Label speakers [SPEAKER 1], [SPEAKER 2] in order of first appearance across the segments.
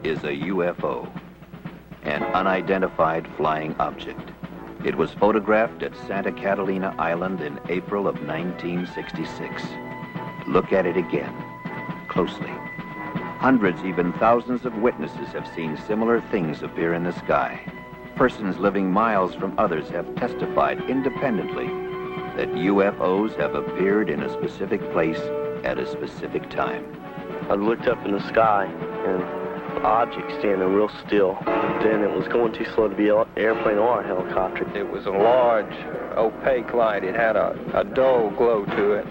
[SPEAKER 1] is a UFO, an unidentified flying object. It was photographed at Santa Catalina Island in April of 1966. Look at it again, closely. Hundreds, even thousands of witnesses have seen similar things appear in the sky. Persons living miles from others have testified independently that UFOs have appeared in a specific place at a specific time.
[SPEAKER 2] I looked up in the sky and the object standing real still. Then it was going too slow to be an airplane or a helicopter.
[SPEAKER 3] It was a large, opaque light. It had a dull glow to it.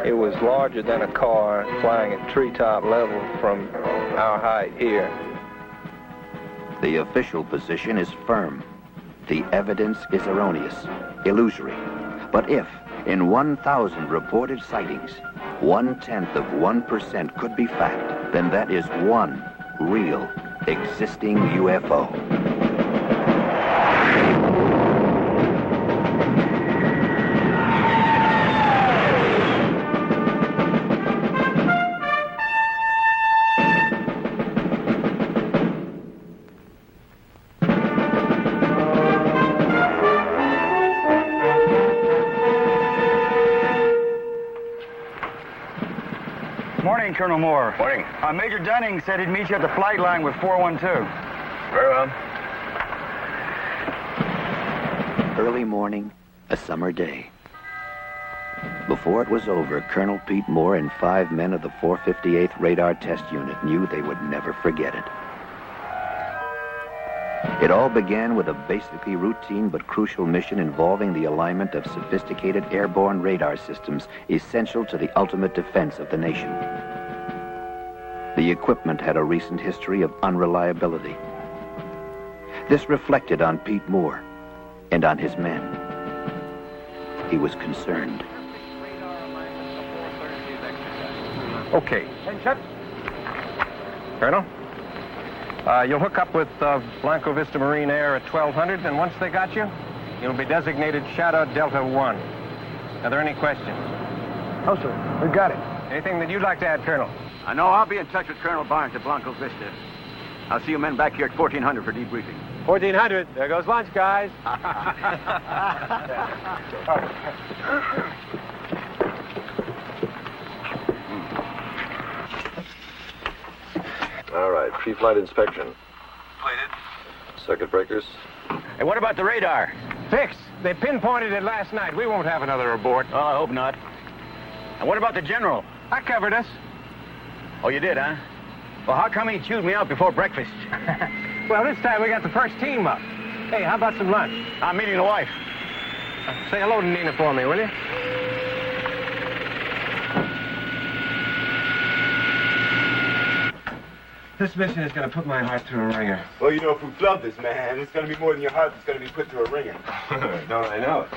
[SPEAKER 3] It was larger than a car, flying at treetop level from our height here.
[SPEAKER 1] The official position is firm. The evidence is erroneous, illusory. But if, in 1,000 reported sightings, 0.1% could be fact, then that is one real, existing UFO.
[SPEAKER 4] Morning, Colonel Moore.
[SPEAKER 5] Morning.
[SPEAKER 4] Major Dunning said he'd meet you at the flight line with 412.
[SPEAKER 5] Very well.
[SPEAKER 1] Early morning, a summer day. Before it was over, Colonel Pete Moore and 5 men of the 458th Radar Test Unit knew they would never forget it. It all began with a basically routine but crucial mission involving the alignment of sophisticated airborne radar systems essential to the ultimate defense of the nation. The equipment had a recent history of unreliability. This reflected on Pete Moore and on his men. He was concerned.
[SPEAKER 4] Okay. Attention. Colonel? You'll hook up with Blanco Vista Marine Air at 1200, and once they got you, you'll be designated Shadow Delta 1. Are there any questions?
[SPEAKER 6] No, sir. We got it.
[SPEAKER 4] Anything that you'd like to add, Colonel?
[SPEAKER 7] I know I'll be in touch with Colonel Barnes at Blanco Vista. I'll see you men back here at 1400 for debriefing.
[SPEAKER 6] 1400. There goes lunch, guys.
[SPEAKER 8] All right, pre-flight inspection.
[SPEAKER 5] Completed.
[SPEAKER 8] Circuit breakers.
[SPEAKER 7] Hey, what about the radar?
[SPEAKER 4] Fixed. They pinpointed it last night. We won't have another abort.
[SPEAKER 7] Oh, I hope not. And what about the general?
[SPEAKER 4] I covered us.
[SPEAKER 7] Oh, you did, huh? Well, how come he chewed me out before breakfast?
[SPEAKER 4] Well, this time we got the first team up. Hey, how about some lunch?
[SPEAKER 7] I'm meeting the wife.
[SPEAKER 4] Say hello to Nina for me, will you? This mission is going to put my heart through a ringer.
[SPEAKER 9] Well, you know, if we flub this, man, it's going to be more than your heart that's going to be put through a ringer.
[SPEAKER 6] Don't I know it?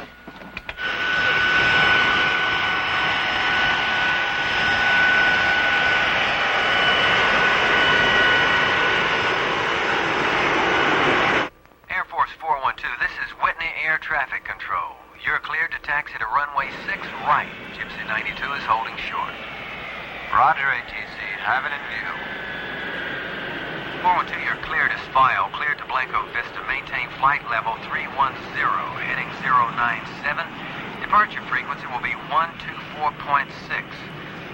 [SPEAKER 10] Air Force 412, this is Whitney Air Traffic Control. You're cleared to taxi to runway 6 right. Gypsy 92 is holding short. Roger, ATC. Have it in view. 412, you're cleared as file. Cleared to Blanco Vista. Maintain flight level 310, heading 097. Departure frequency will be 124.6.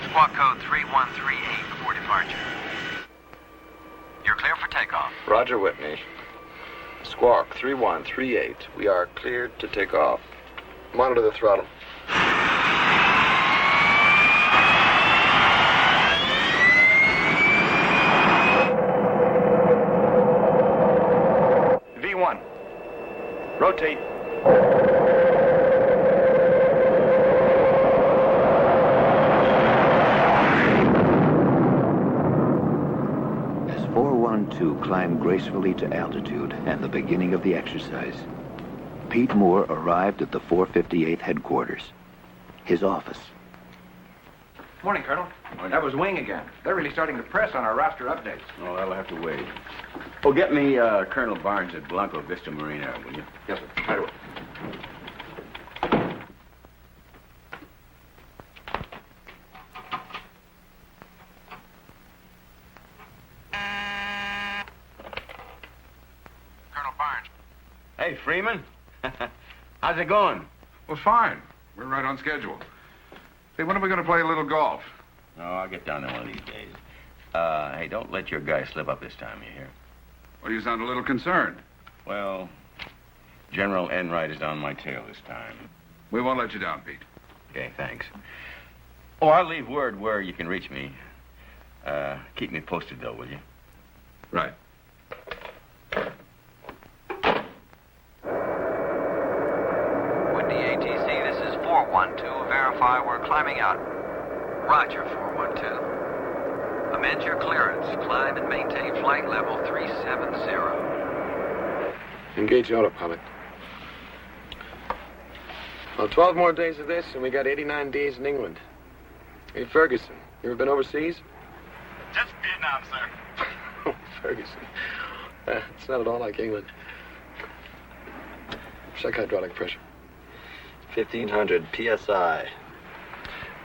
[SPEAKER 10] Squawk code 3138 before departure. You're clear for takeoff.
[SPEAKER 8] Roger, Whitney. Squawk 3138. We are cleared to take off. Monitor the throttle.
[SPEAKER 4] V1. Rotate.
[SPEAKER 1] As 412 climbed gracefully to altitude and the beginning of the exercise, Pete Moore arrived at the 458th headquarters, his office.
[SPEAKER 11] Morning, Colonel. That was Wing again. They're really starting to press on our roster updates.
[SPEAKER 5] Oh, that'll have to wait. Oh, get me Colonel Barnes at Blanco Vista Marine Air, will you?
[SPEAKER 11] Yes, sir. Right away.
[SPEAKER 5] Hey, Freeman. How's it going?
[SPEAKER 12] Well, fine. We're right on schedule. Hey, when are we going to play a little golf?
[SPEAKER 5] Oh, I'll get down there one of these days. Hey, don't let your guy slip up this time, you hear?
[SPEAKER 12] Well, you sound a little concerned.
[SPEAKER 5] Well, General Enright is on my tail this time.
[SPEAKER 12] We won't let you down, Pete.
[SPEAKER 5] Okay, thanks. Oh, I'll leave word where you can reach me. Keep me posted, though, will you?
[SPEAKER 12] Right.
[SPEAKER 10] Windy ATC, this is 412. Verify we're climbing out. Roger, 412. Amend your clearance. Climb and maintain flight level 370.
[SPEAKER 8] Engage autopilot. Well, 12 more days of this, and we got 89 days in England. Hey, Ferguson, you ever been overseas?
[SPEAKER 9] Just Vietnam, sir.
[SPEAKER 8] Oh, Ferguson. It's not at all like England. Check hydraulic pressure.
[SPEAKER 13] 1500 PSI.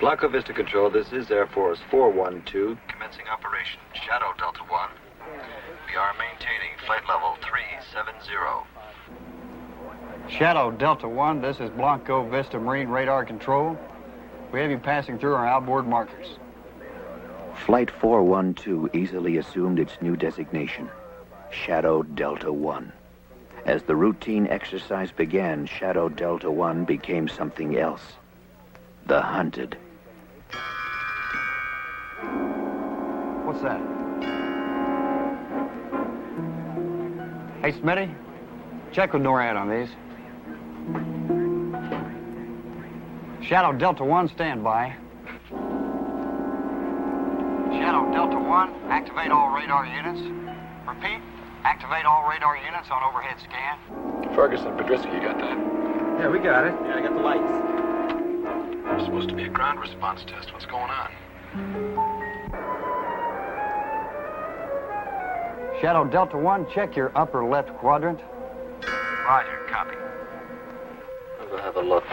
[SPEAKER 13] Blanco Vista Control, this is Air Force 412. Commencing operation. Shadow Delta 1. We are maintaining flight level 370.
[SPEAKER 14] Shadow Delta 1, this is Blanco Vista Marine Radar Control. We have you passing through our outboard markers.
[SPEAKER 1] Flight 412 easily assumed its new designation, Shadow Delta 1. As the routine exercise began, Shadow Delta 1 became something else. The Hunted.
[SPEAKER 14] What's that? Hey, Smitty, check with NORAD on these. Shadow Delta 1, stand by. Shadow Delta 1, activate all radar units. Repeat, activate all radar units on overhead scan.
[SPEAKER 8] Ferguson, Podriski, you got that?
[SPEAKER 6] Yeah, we got it.
[SPEAKER 13] Yeah, I got the lights.
[SPEAKER 8] It's supposed to be a ground response test. What's going on?
[SPEAKER 14] Shadow Delta 1, check your upper left quadrant.
[SPEAKER 10] Roger, copy.
[SPEAKER 13] We'll have a look.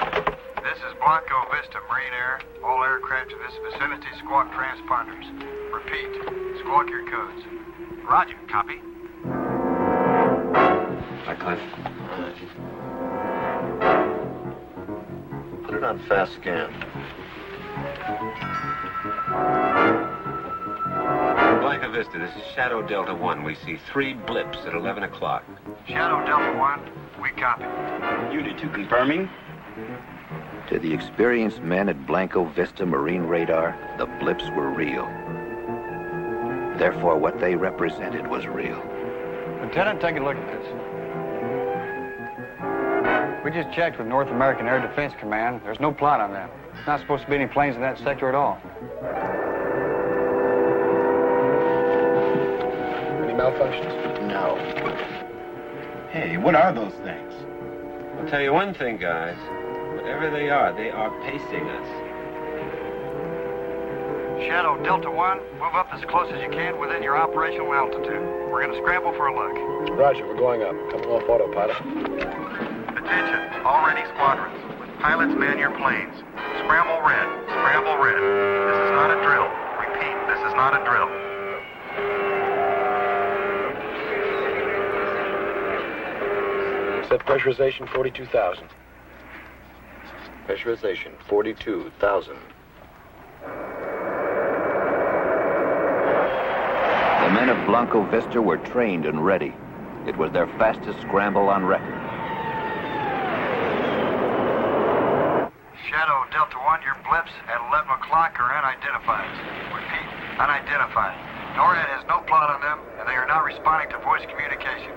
[SPEAKER 10] This is Blanco Vista Marine Air. All aircraft in this vicinity squawk transponders. Repeat, squawk your codes. Roger, copy.
[SPEAKER 13] Hi, Cliff. Put it on fast scan.
[SPEAKER 6] Blanco Vista, this is Shadow Delta 1. We see 3 blips at 11 o'clock.
[SPEAKER 10] Shadow Delta 1, we copy.
[SPEAKER 5] Unit 2 confirming.
[SPEAKER 1] To the experienced men at Blanco Vista Marine Radar, the blips were real. Therefore, what they represented was real.
[SPEAKER 14] Lieutenant, take a look at this. We just checked with North American Air Defense Command. There's no plot on that. There's not supposed to be any planes in that sector at all.
[SPEAKER 8] Any malfunctions?
[SPEAKER 5] No. Hey, what are those things?
[SPEAKER 6] I'll tell you one thing, guys. Whatever they are pacing us.
[SPEAKER 10] Shadow Delta 1, move up as close as you can within your operational altitude. We're going to scramble for a look.
[SPEAKER 8] Roger, we're going up. Coming off autopilot.
[SPEAKER 10] Attention, all ready squadrons. Pilots, man your planes. Scramble red, scramble red. This is not a drill. Repeat, this is not a drill.
[SPEAKER 8] Set pressurization 42,000.
[SPEAKER 13] Pressurization 42,000.
[SPEAKER 1] The men of Blanco Vista were trained and ready. It was their fastest scramble on record.
[SPEAKER 10] Shadow Delta 1, your blips at 11 o'clock are unidentified. Repeat, unidentified. NORAD has no plot on them, and they are not responding to voice communication.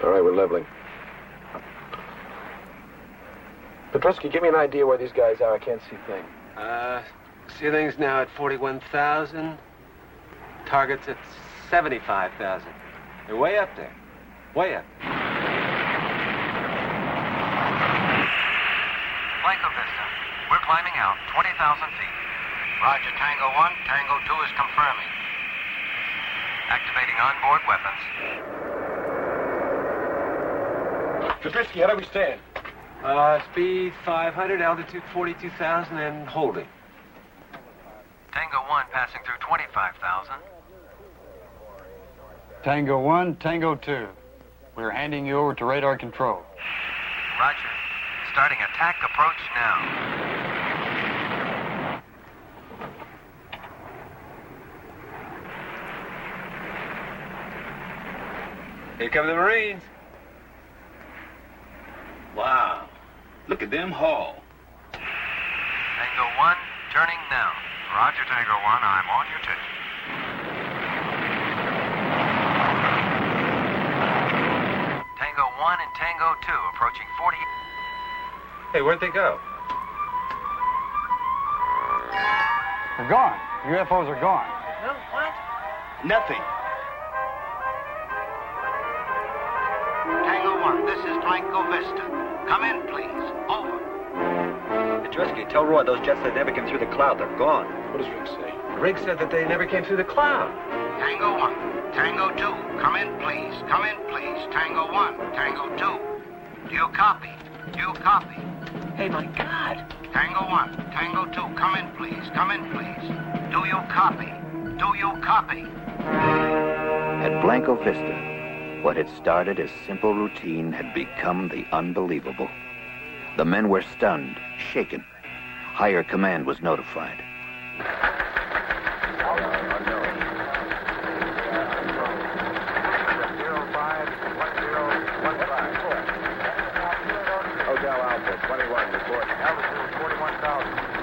[SPEAKER 8] All right, we're leveling. Podriski, give me an idea where these guys are. I can't see a thing.
[SPEAKER 6] Ceiling's now at 41,000. Target's at 75,000. They're way up there. Way up.
[SPEAKER 10] Blanco Vista, we're climbing out 20,000 feet. Roger, Tango 1, Tango 2 is confirming. Activating onboard weapons.
[SPEAKER 8] Podriski, how do we stand?
[SPEAKER 6] Speed 500, altitude 42,000, and holding.
[SPEAKER 10] Tango 1 passing through 25,000.
[SPEAKER 14] Tango 1, Tango 2.
[SPEAKER 15] We're handing you over to radar control.
[SPEAKER 10] Roger. Starting attack approach now.
[SPEAKER 6] Here come the Marines. Wow. Look at them haul.
[SPEAKER 10] Tango 1, turning now.
[SPEAKER 14] Roger, Tango 1. I'm on your ticket.
[SPEAKER 10] Tango 1 and Tango 2 approaching 40.
[SPEAKER 6] Hey, where'd they go?
[SPEAKER 15] They're gone. UFOs are gone.
[SPEAKER 10] No, what?
[SPEAKER 6] Nothing.
[SPEAKER 14] Tango 1, this is Blanco Vista. Come in, please. Over.
[SPEAKER 13] Andreski, tell Roy those jets that never came through the cloud. They're gone.
[SPEAKER 6] What does Rick say? Rick said that they never came through the cloud.
[SPEAKER 14] Tango 1, Tango 2, come in, please. Come in, please. Tango 1, Tango 2. Do you copy? Do you copy?
[SPEAKER 6] Hey, my God.
[SPEAKER 14] Tango 1, Tango 2, come in, please. Come in, please. Do you copy? Do you copy?
[SPEAKER 1] At Blanco Vista, what had started as simple routine had become the unbelievable. The men were stunned, shaken. Higher command was notified.
[SPEAKER 4] Hotel Alpha, 21, report. Altitude 41,000.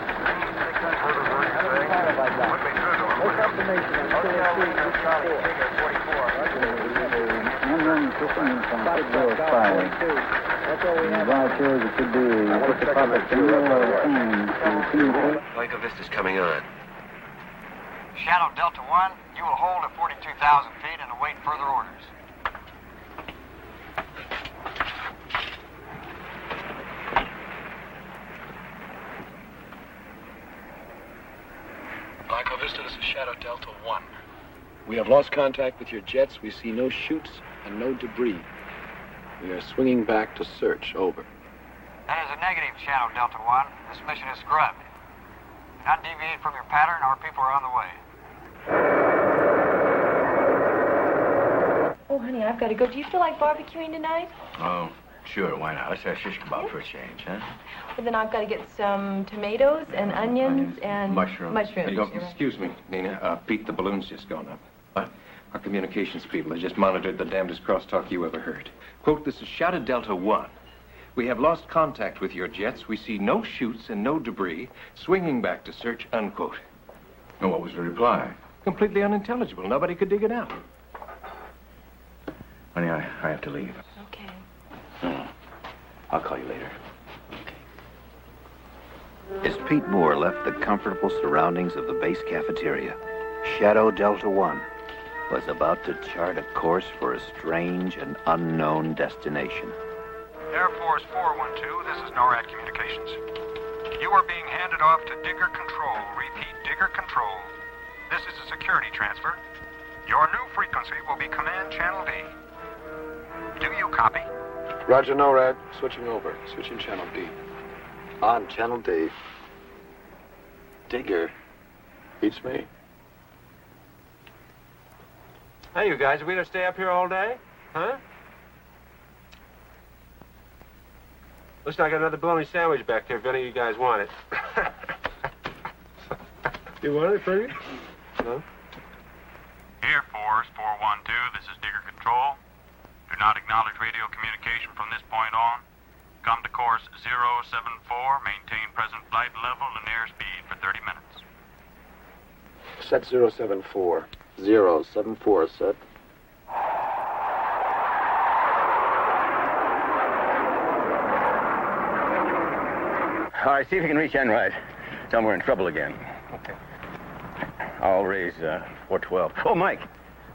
[SPEAKER 6] 'Blanco Vista's coming on.
[SPEAKER 14] Shadow Delta 1, you will hold at 42,000 feet and await further orders.
[SPEAKER 16] Blanco Vista, this is Shadow Delta 1. We have lost contact with your jets. We see no chutes and no debris. We are swinging back to search. Over.
[SPEAKER 14] That is a negative, Shadow Delta 1. This mission is scrubbed. Do not deviate from your pattern. Our people are on the way.
[SPEAKER 17] Oh, honey, I've got to go. Do you feel like barbecuing tonight?
[SPEAKER 5] Oh, sure, why not? Let's have shish kebab for a change, huh?
[SPEAKER 17] Well, then I've got to get some tomatoes and onions and...
[SPEAKER 4] Mushrooms.
[SPEAKER 17] Mushrooms.
[SPEAKER 4] Hey,
[SPEAKER 17] you're right.
[SPEAKER 4] excuse me, Nina. Pete, the balloon's just gone up.
[SPEAKER 5] What?
[SPEAKER 4] Our communications people have just monitored the damnedest crosstalk you ever heard. Quote, this is Shadow Delta 1. We have lost contact with your jets. We see no chutes and no debris. Swinging back to search, unquote.
[SPEAKER 5] And what was the reply?
[SPEAKER 4] Completely unintelligible. Nobody could dig it out.
[SPEAKER 5] Honey, I have to leave.
[SPEAKER 17] Okay.
[SPEAKER 5] I'll call you later.
[SPEAKER 1] As Pete Moore left the comfortable surroundings of the base cafeteria, Shadow Delta 1 was about to chart a course for a strange and unknown destination.
[SPEAKER 11] Air Force 412, this is NORAD Communications. You are being handed off to Digger Control. Repeat, Digger Control. This is a security transfer. Your new frequency will be Command Channel D. Do you copy?
[SPEAKER 16] Roger, NORAD. Switching over. Switching Channel D.
[SPEAKER 13] On Channel D.
[SPEAKER 16] Digger. Beats me.
[SPEAKER 6] Hey, you guys, are we gonna stay up here all day? Huh? Looks like I got another bologna sandwich back there if any of you guys want it. You want it, Freddie? No?
[SPEAKER 11] Air Force 412, this is Digger Control. Do not acknowledge radio communication from this point on. Come to course 074, maintain present flight level and airspeed for 30 minutes.
[SPEAKER 16] Set 074.
[SPEAKER 13] 074, set.
[SPEAKER 7] All right, see if you can reach Enright. Tell them we're in trouble again.
[SPEAKER 4] Okay.
[SPEAKER 7] I'll raise 412. Oh, Mike,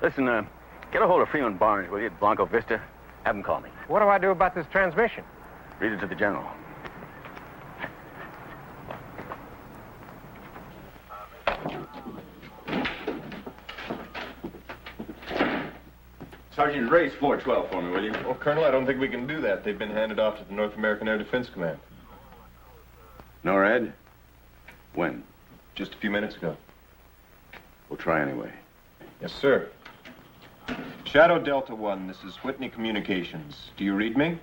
[SPEAKER 7] listen, get a hold of Freeman Barnes, will you, at Blanco Vista? Have him call me.
[SPEAKER 4] What do I do about this transmission?
[SPEAKER 7] Read it to the general.
[SPEAKER 3] Sergeant, raise 412 for me, will you? Well, Colonel, I don't think we can do that. They've been handed off to the North American Air Defense Command.
[SPEAKER 7] NORAD? When?
[SPEAKER 3] Just a few minutes ago.
[SPEAKER 7] We'll try anyway.
[SPEAKER 3] Yes, sir.
[SPEAKER 4] Shadow Delta 1, this is Whitney Communications. Do you read me?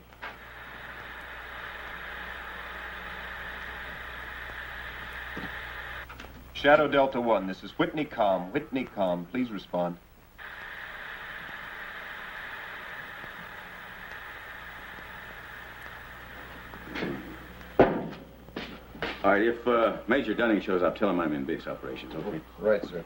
[SPEAKER 4] Shadow Delta 1, this is Whitney Com. Whitney Com, please respond.
[SPEAKER 7] All right, if Major Dunning shows up, tell him I'm in base operations, okay?
[SPEAKER 4] Right, sir.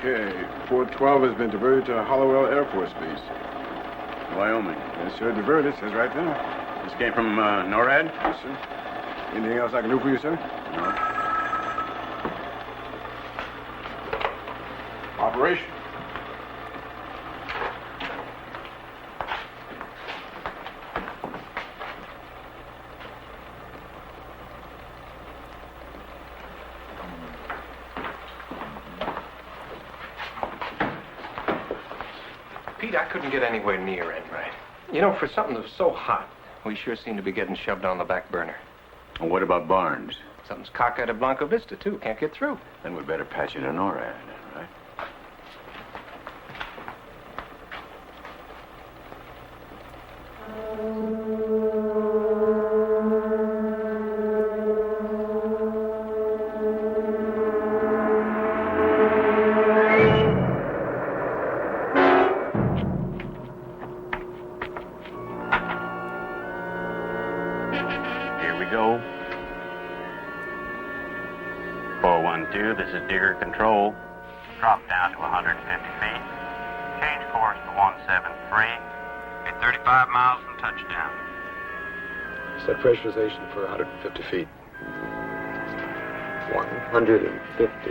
[SPEAKER 12] Okay, 412 has been diverted to Hollowell Air Force Base.
[SPEAKER 7] Wyoming.
[SPEAKER 12] Yes, sir, diverted, says right there.
[SPEAKER 7] This came from NORAD?
[SPEAKER 12] Yes, sir. Anything else I can do for you, sir?
[SPEAKER 7] No.
[SPEAKER 12] Operation.
[SPEAKER 4] Pete, I couldn't get anywhere near Enright. You know, for something that's so hot, we sure seem to be getting shoved on the back burner.
[SPEAKER 7] And what about Barnes?
[SPEAKER 4] Something's cockeyed at Blanco Vista, too. Can't get through.
[SPEAKER 7] Then we better patch it to NORAD, right?
[SPEAKER 18] This is Digger Control. Drop down to 150 feet. Change course to 173. At 35 miles from touchdown.
[SPEAKER 16] Set pressurization for 150 feet.
[SPEAKER 13] 150.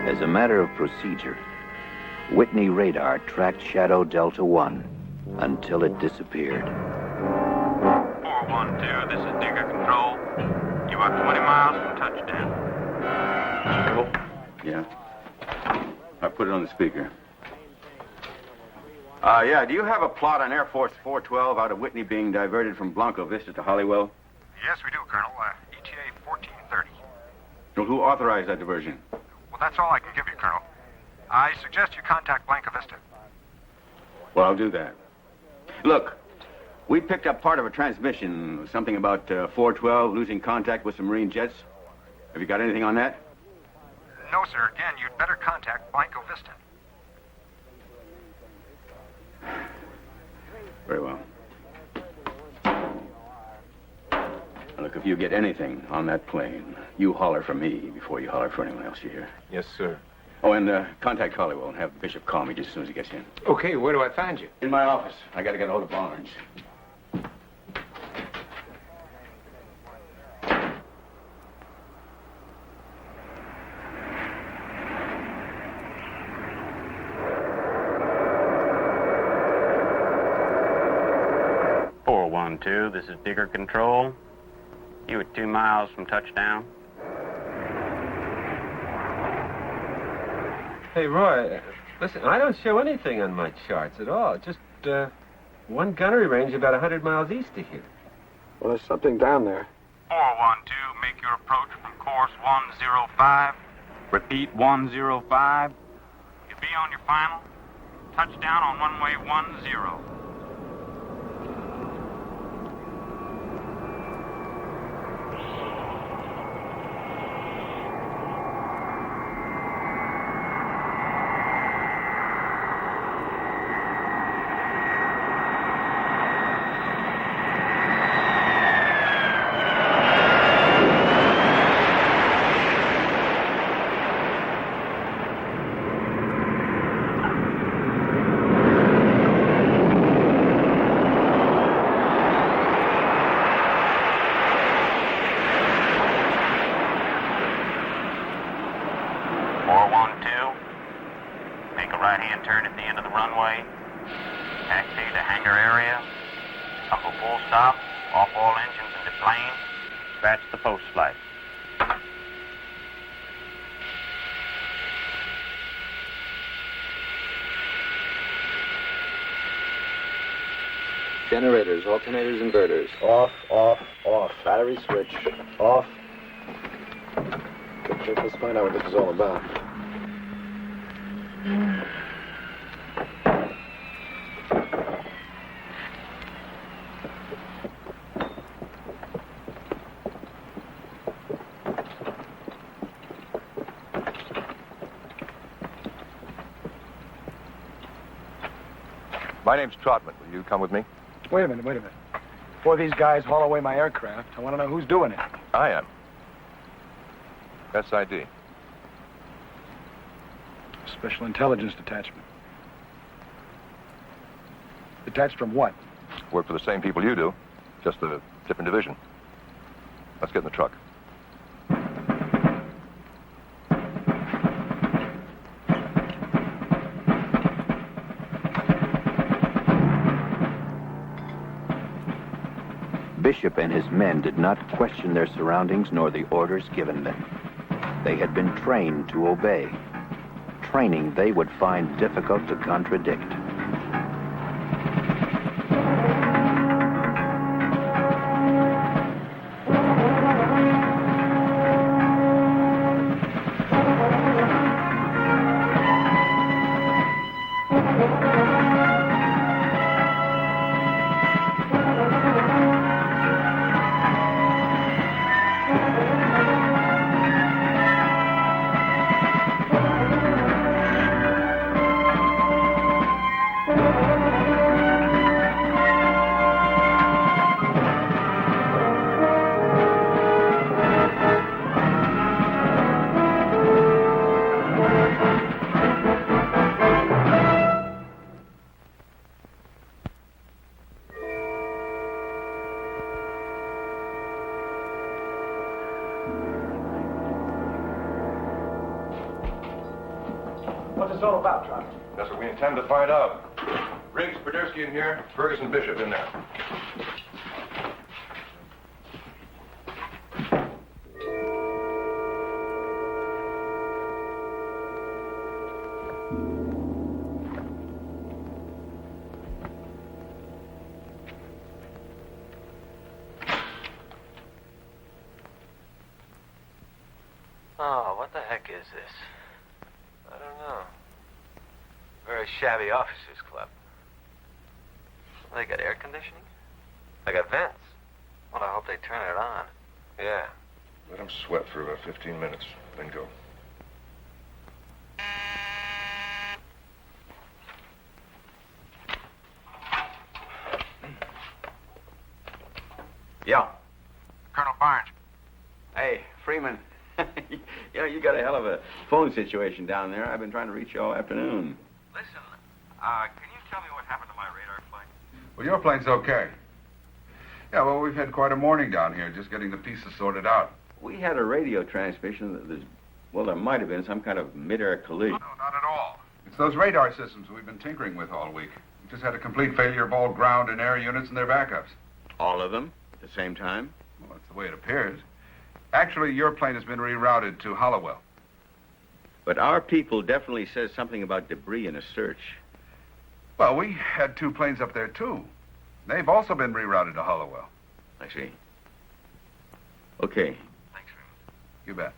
[SPEAKER 1] As a matter of procedure, Whitney radar tracked Shadow Delta 1 until it disappeared.
[SPEAKER 18] 412, this is Digger Control. You are 20 miles from touchdown.
[SPEAKER 7] Yeah. I put it on the speaker. Yeah, do you have a plot on Air Force 412 out of Whitney being diverted from Blanco Vista to Holywell?
[SPEAKER 11] Yes, we do, Colonel. ETA 1430.
[SPEAKER 7] Well, who authorized that diversion?
[SPEAKER 11] Well, that's all I can give you, Colonel. I suggest you contact Blanco Vista.
[SPEAKER 7] Well, I'll do that. Look, we picked up part of a transmission, something about 412 losing contact with some Marine jets. Have you got anything on that?
[SPEAKER 11] No, sir. Again, you'd better contact Blanco Vista.
[SPEAKER 7] Very well. Look, if you get anything on that plane, you holler for me before you holler for anyone else you hear.
[SPEAKER 4] Yes, sir.
[SPEAKER 7] Oh, and contact Holywell and have Bishop call me just as soon as he gets in.
[SPEAKER 4] Okay, where do I find you?
[SPEAKER 7] In my office. I got to get a hold of Barnes.
[SPEAKER 18] This is Digger Control. You are 2 miles from touchdown.
[SPEAKER 19] Hey, Roy, listen, I don't show anything on my charts at all. Just one gunnery range about 100 miles east of here.
[SPEAKER 16] Well, there's something down there.
[SPEAKER 18] 412, make your approach from course 105. Repeat, 105. You'll be on your final. Touchdown on runway 10.
[SPEAKER 13] Generators, alternators, inverters.
[SPEAKER 16] Off, off, off.
[SPEAKER 13] Battery switch.
[SPEAKER 16] Off. Okay, let's find out what this is all about.
[SPEAKER 4] My name's Trotman. Will you come with me?
[SPEAKER 15] Wait a minute. Before these guys haul away my aircraft, I want to know who's doing it.
[SPEAKER 4] I am. SID.
[SPEAKER 15] Special Intelligence Detachment. Detached from what?
[SPEAKER 4] Work for the same people you do, just a different division. Let's get in the truck.
[SPEAKER 1] Bishop and his men did not question their surroundings nor the orders given them. They had been trained to obey. Training they would find difficult to contradict.
[SPEAKER 15] this all about, Trout?
[SPEAKER 4] That's what we intend to find out. Riggs, Podersky in here. Ferguson, Bishop in there.
[SPEAKER 10] Oh, what the heck is this? I don't know. Very shabby officers' club. They got air conditioning? They got vents. Well, I hope they turn it on.
[SPEAKER 4] Yeah. Let them sweat for about 15 minutes, then go.
[SPEAKER 7] Yeah.
[SPEAKER 11] Colonel Barnes.
[SPEAKER 7] Hey, Freeman. You got a hell of a phone situation down there. I've been trying to reach you all afternoon.
[SPEAKER 18] Listen, can you tell me what happened to my radar flight?
[SPEAKER 12] Well, your plane's okay. Yeah, well, we've had quite a morning down here, just getting the pieces sorted out.
[SPEAKER 7] We had a radio transmission that there might have been some kind of mid-air collision.
[SPEAKER 12] No, not at all. It's those radar systems we've been tinkering with all week. We just had a complete failure of all ground and air units and their backups.
[SPEAKER 7] All of them at the same time?
[SPEAKER 12] Well, that's the way it appears. Actually, your plane has been rerouted to Hollowell.
[SPEAKER 7] But our people definitely says something about debris in a search.
[SPEAKER 12] Well, we had 2 planes up there, too. They've also been rerouted to Hollowell.
[SPEAKER 7] I see. Okay.
[SPEAKER 18] Thanks, Freeman.
[SPEAKER 12] You bet.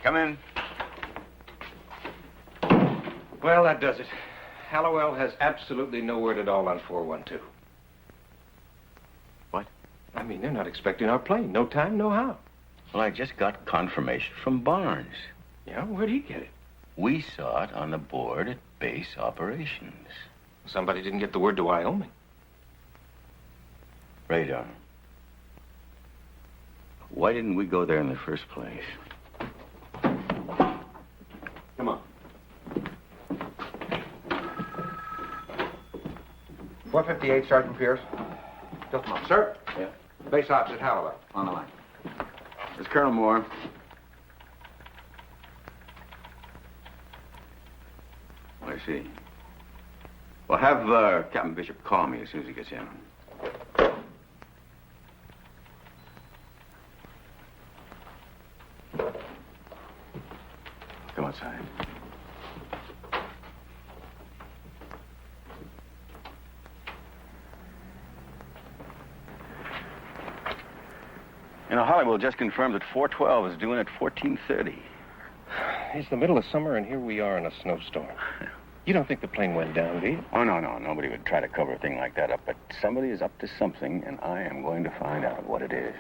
[SPEAKER 7] Come in.
[SPEAKER 4] Well, that does it. Hallowell has absolutely no word at all on 412.
[SPEAKER 7] What?
[SPEAKER 4] I mean, they're not expecting our plane. No time, no how.
[SPEAKER 1] Well, I just got confirmation from Barnes.
[SPEAKER 4] Yeah? Where'd he get it?
[SPEAKER 1] We saw it on the board at base operations.
[SPEAKER 4] Somebody didn't get the word to Wyoming.
[SPEAKER 1] Radar. Why didn't we go there in the first place?
[SPEAKER 7] Come on.
[SPEAKER 20] 458, Sergeant Pierce. Just a moment. Sir?
[SPEAKER 7] Yeah?
[SPEAKER 20] Base ops at Hallowell.
[SPEAKER 7] On the line. It's Colonel Moore. I see. Well, have Captain Bishop call me as soon as he gets in. Come outside. You know, Hollywood just confirmed that 412 is due in at 14:30.
[SPEAKER 4] It's the middle of summer, and here we are in a snowstorm. You don't think the plane went down, do you?
[SPEAKER 7] Oh, no. Nobody would try to cover a thing like that up, but somebody is up to something, and I am going to find out what it is.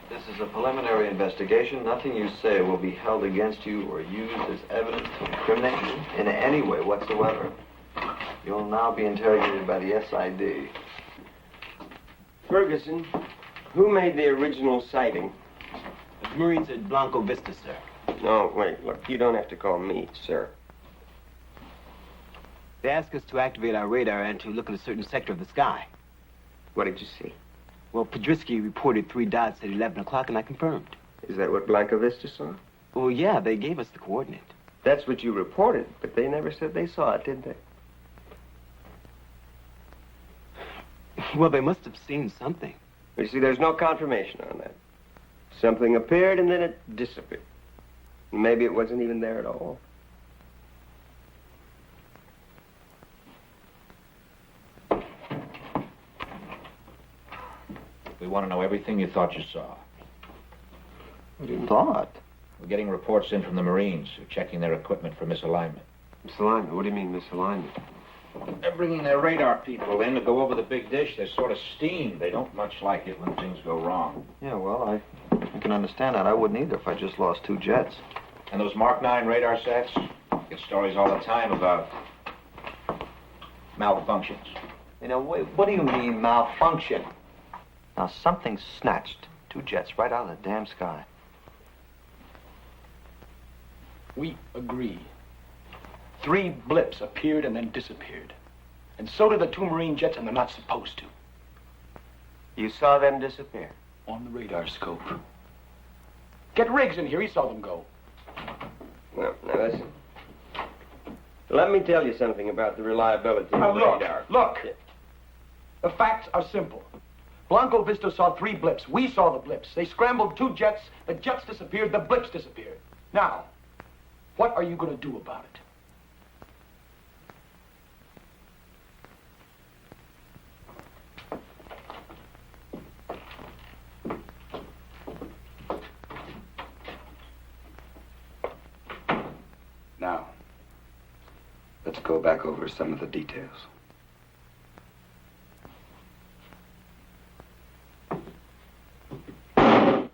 [SPEAKER 13] This is a preliminary investigation. Nothing you say will be held against you or used as evidence to incriminate you in any way whatsoever. You'll now be interrogated by the SID.
[SPEAKER 21] Ferguson, who made the original sighting?
[SPEAKER 22] The Marines at Blanco Vista, sir.
[SPEAKER 21] No, wait, look, you don't have to call me, sir.
[SPEAKER 22] They asked us to activate our radar and to look in a certain sector of the sky.
[SPEAKER 21] What did you see?
[SPEAKER 22] Well, Podersky reported 3 dots at 11 o'clock, and I confirmed.
[SPEAKER 21] Is that what Blanco Vista saw?
[SPEAKER 22] Well, yeah, they gave us the coordinate.
[SPEAKER 21] That's what you reported, but they never said they saw it, did they?
[SPEAKER 22] Well, they must have seen something.
[SPEAKER 21] You see, there's no confirmation on that. Something appeared and then it disappeared. Maybe it wasn't even there at all.
[SPEAKER 2] We want to know everything you thought you saw.
[SPEAKER 21] What you thought?
[SPEAKER 2] We're getting reports in from the Marines who are checking their equipment for misalignment.
[SPEAKER 21] Misalignment? What do you mean, misalignment?
[SPEAKER 2] They're bringing their radar people in to go over the big dish. They're sort of steamed. They don't much like it when things go wrong.
[SPEAKER 21] Yeah, well, I can understand that. I wouldn't either if I just lost 2 jets.
[SPEAKER 2] And those Mark 9 radar sets? Get stories all the time about malfunctions.
[SPEAKER 21] You know, what do you mean, malfunction? Now, something snatched 2 jets right out of the damn sky.
[SPEAKER 15] We agree. 3 blips appeared and then disappeared. And so did the 2 Marine jets, and they're not supposed to.
[SPEAKER 21] You saw them disappear?
[SPEAKER 15] On the radar scope. Get Riggs in here. He saw them go.
[SPEAKER 21] Well, now listen. Let me tell you something about the reliability of radar.
[SPEAKER 15] Look. The facts are simple. Blanco Vista saw 3 blips. We saw the blips. They scrambled 2 jets. The jets disappeared. The blips disappeared. Now, what are you going to do about it?
[SPEAKER 12] Now, let's go back over some of the details.
[SPEAKER 19] What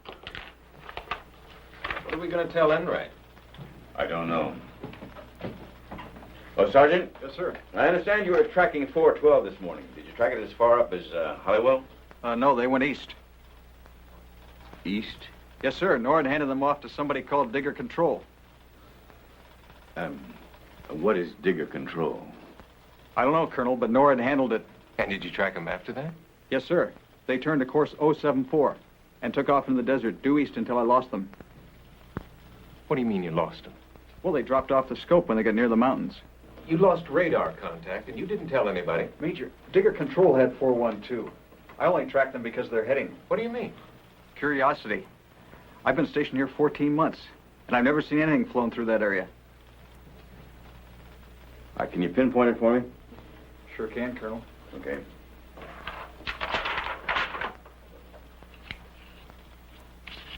[SPEAKER 19] are we going to tell Enright?
[SPEAKER 7] I don't know. Oh, Sergeant?
[SPEAKER 15] Yes, sir.
[SPEAKER 7] I understand you were tracking 412 this morning. Did you track it as far up as Holywell?
[SPEAKER 9] No, they went east.
[SPEAKER 7] East?
[SPEAKER 9] Yes, sir. Nord handed them off to somebody called Digger Control.
[SPEAKER 7] What is Digger Control?
[SPEAKER 9] I don't know, Colonel, but Nord handled it.
[SPEAKER 19] And did you track him after that?
[SPEAKER 9] Yes, sir. They turned to course 074 and took off into the desert due east until I lost them.
[SPEAKER 19] What do you mean you lost him?
[SPEAKER 9] Well, they dropped off the scope when they got near the mountains.
[SPEAKER 19] You lost radar contact, and you didn't tell anybody.
[SPEAKER 9] Major, Digger Control had 412. I only tracked them because of their heading.
[SPEAKER 19] What do you mean?
[SPEAKER 9] Curiosity. I've been stationed here 14 months, and I've never seen anything flown through that area.
[SPEAKER 7] Can you pinpoint it for me?
[SPEAKER 9] Sure can, Colonel.
[SPEAKER 7] Okay.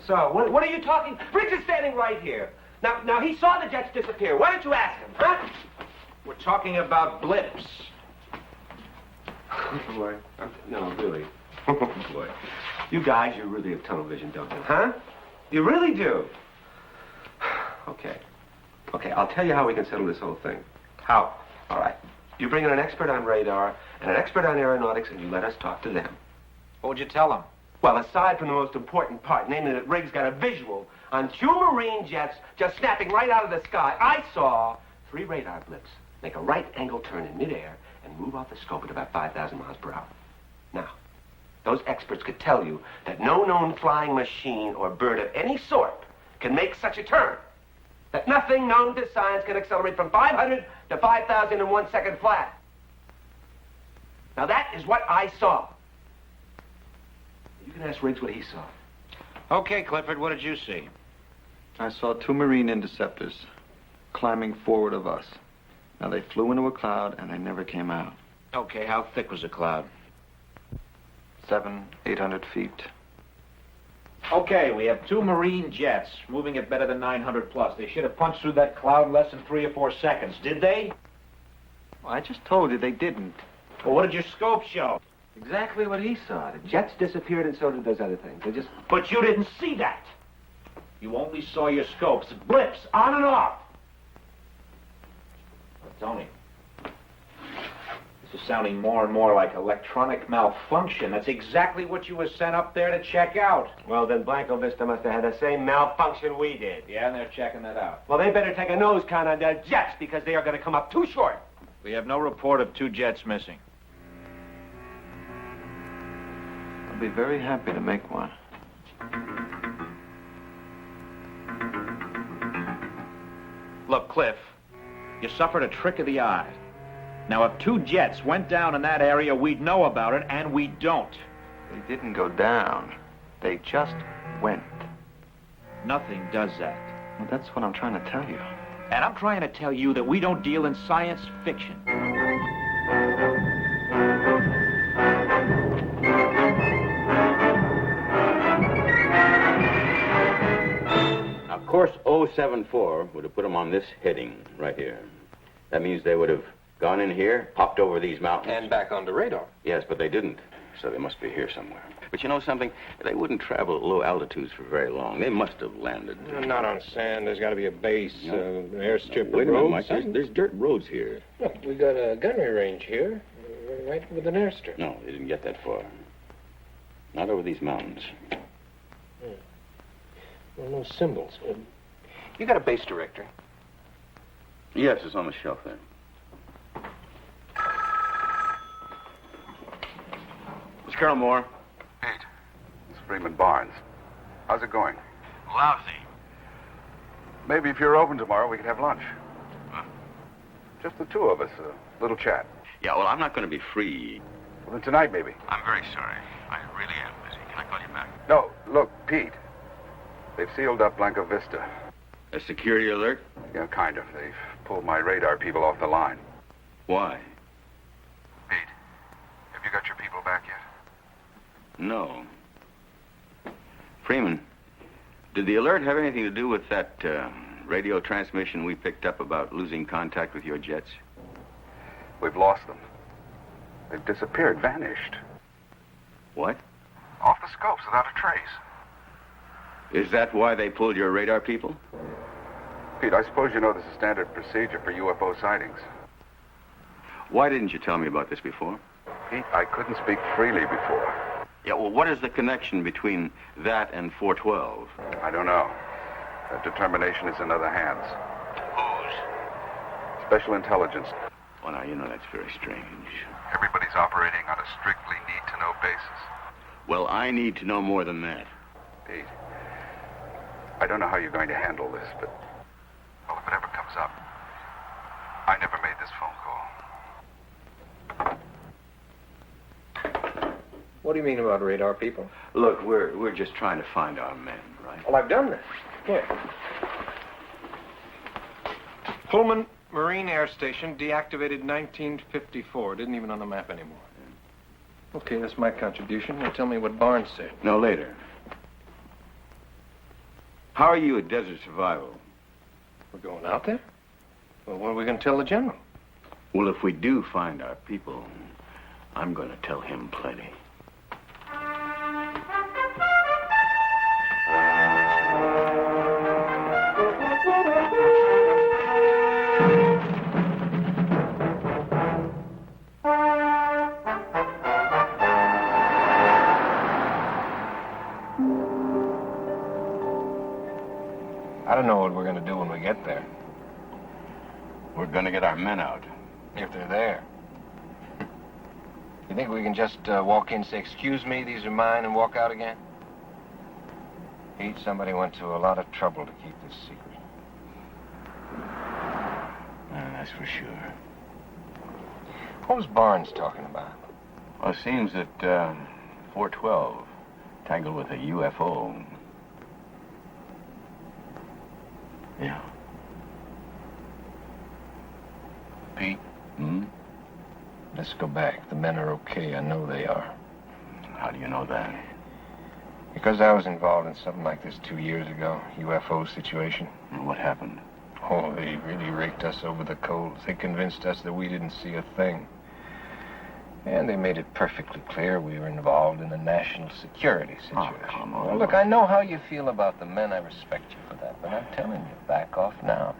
[SPEAKER 21] So, what are you talking? Briggs is standing right here. Now, he saw the jets disappear. Why don't you ask him, huh?
[SPEAKER 2] We're talking about blips.
[SPEAKER 21] Boy, no, really. Boy, you guys, you really have tunnel vision, don't you? Huh? You really do. Okay. Okay, I'll tell you how we can settle this whole thing.
[SPEAKER 2] How?
[SPEAKER 21] All right. You bring in an expert on radar and an expert on aeronautics, and you let us talk to them.
[SPEAKER 2] What would you tell them?
[SPEAKER 21] Well, aside from the most important part, namely that Riggs got a visual on 2 Marine jets just snapping right out of the sky, I saw 3 radar blips make a right-angle turn in midair and move off the scope at about 5,000 miles per hour. Now, those experts could tell you that no known flying machine or bird of any sort can make such a turn. That nothing known to science can accelerate from 500 to 5,000 in 1 second flat. Now, that is what I saw. You can ask Riggs what he saw.
[SPEAKER 2] Okay, Clifford, what did you see?
[SPEAKER 21] I saw 2 Marine interceptors climbing forward of us. Now, they flew into a cloud, and they never came out.
[SPEAKER 2] Okay, how thick was the cloud?
[SPEAKER 21] 700, 800 feet.
[SPEAKER 2] Okay, we have 2 Marine jets moving at better than 900 plus. They should have punched through that cloud in less than 3 or 4 seconds. Did they?
[SPEAKER 21] Well, I just told you they didn't.
[SPEAKER 2] Well, what did your scope show?
[SPEAKER 21] Exactly what he saw. The jets disappeared, and so did those other things. They just...
[SPEAKER 2] But you didn't see that. You only saw your scopes. Blips, on and off. Tony, this is sounding more and more like electronic malfunction. That's exactly what you were sent up there to check out.
[SPEAKER 21] Well, then Blanco Vista must have had the same malfunction we did.
[SPEAKER 2] Yeah, and they're checking that out.
[SPEAKER 21] Well, they better take a nose count on their jets, because they are going to come up too short.
[SPEAKER 2] We have no report of 2 jets missing.
[SPEAKER 21] I'll be very happy to make one.
[SPEAKER 2] Look, Cliff, you suffered a trick of the eye. Now, if 2 jets went down in that area, we'd know about it, and we don't.
[SPEAKER 21] They didn't go down. They just went.
[SPEAKER 2] Nothing does that.
[SPEAKER 21] Well, that's what I'm trying to tell you.
[SPEAKER 2] And I'm trying to tell you that we don't deal in science fiction.
[SPEAKER 7] 1074 would have put them on this heading right here. That means they would have gone in here, popped over these mountains.
[SPEAKER 19] And back on the radar.
[SPEAKER 7] Yes, but they didn't. So they must be here somewhere. But you know something? They wouldn't travel at low altitudes for very long. They must have landed.
[SPEAKER 19] Not on sand. There's got to be a base, an airstrip.
[SPEAKER 7] Wait a minute, Mike. There's dirt roads here.
[SPEAKER 19] Look, we got a gunnery range here, right with an airstrip.
[SPEAKER 7] No, they didn't get that far. Not over these mountains.
[SPEAKER 19] Well, no symbols. You got a base directory?
[SPEAKER 7] Yes, it's on the shelf there. It's Colonel Moore.
[SPEAKER 12] Pete, it's Freeman Barnes. How's it going?
[SPEAKER 18] Lousy.
[SPEAKER 12] Maybe if you're open tomorrow, we could have lunch. Huh? Just the two of us, a little chat.
[SPEAKER 7] Yeah, well, I'm not going to be free.
[SPEAKER 12] Well, then tonight, maybe.
[SPEAKER 18] I'm very sorry. I really am busy. Can I call you back?
[SPEAKER 12] No, look, Pete. They've sealed up Blanco Vista.
[SPEAKER 7] A security alert?
[SPEAKER 12] Yeah, kind of. They've pulled my radar people off the line.
[SPEAKER 7] Why?
[SPEAKER 12] Pete, have you got your people back yet?
[SPEAKER 7] No. Freeman, did the alert have anything to do with that radio transmission we picked up about losing contact with your jets?
[SPEAKER 12] We've lost them. They've disappeared, vanished.
[SPEAKER 7] What?
[SPEAKER 12] Off the scopes without a trace.
[SPEAKER 7] Is that why they pulled your radar people?
[SPEAKER 12] Pete, I suppose you know this is standard procedure for UFO sightings.
[SPEAKER 7] Why didn't you tell me about this before?
[SPEAKER 12] Pete, I couldn't speak freely before.
[SPEAKER 7] Yeah, well, what is the connection between that and 412?
[SPEAKER 12] I don't know. That determination is in other hands.
[SPEAKER 7] Whose?
[SPEAKER 12] Special intelligence.
[SPEAKER 7] Well, now, you know, that's very strange.
[SPEAKER 12] Everybody's operating on a strictly need-to-know basis.
[SPEAKER 7] Well, I need to know more than that.
[SPEAKER 12] Pete, I don't know how you're going to handle this, but... Well, if it ever comes up, I never made this phone call.
[SPEAKER 19] What do you mean about radar people?
[SPEAKER 7] Look, we're just trying to find our men, right?
[SPEAKER 19] Well, I've done that. Here. Pullman Marine Air Station, deactivated 1954. Didn't even on the map anymore. Okay, that's my contribution. Now tell me what Barnes said.
[SPEAKER 7] No, later. How are you at Desert Survival?
[SPEAKER 19] We're going out there? Well, what are we going to tell the general?
[SPEAKER 7] Well, if we do find our people, I'm going to tell him plenty.
[SPEAKER 19] I don't know what we're going to do when we get there.
[SPEAKER 7] We're going to get our men out.
[SPEAKER 19] If they're there. You think we can just walk in and say, "Excuse me, these are mine," and walk out again? Pete, somebody went to a lot of trouble to keep this secret.
[SPEAKER 7] That's for sure.
[SPEAKER 19] What was Barnes talking about?
[SPEAKER 7] Well, it seems that 412 tangled with a UFO. Yeah.
[SPEAKER 19] Pete?
[SPEAKER 7] Hmm?
[SPEAKER 19] Let's go back. The men are okay. I know they are.
[SPEAKER 7] How do you know that?
[SPEAKER 19] Because I was involved in something like this 2 years ago. UFO situation.
[SPEAKER 7] And what happened?
[SPEAKER 19] Oh, they really raked us over the coals. They convinced us that we didn't see a thing. And they made it perfectly clear we were involved in a national security situation.
[SPEAKER 7] Oh, come on.
[SPEAKER 19] Well, look, I know how you feel about the men. I respect you for that. But I'm telling you, back off now.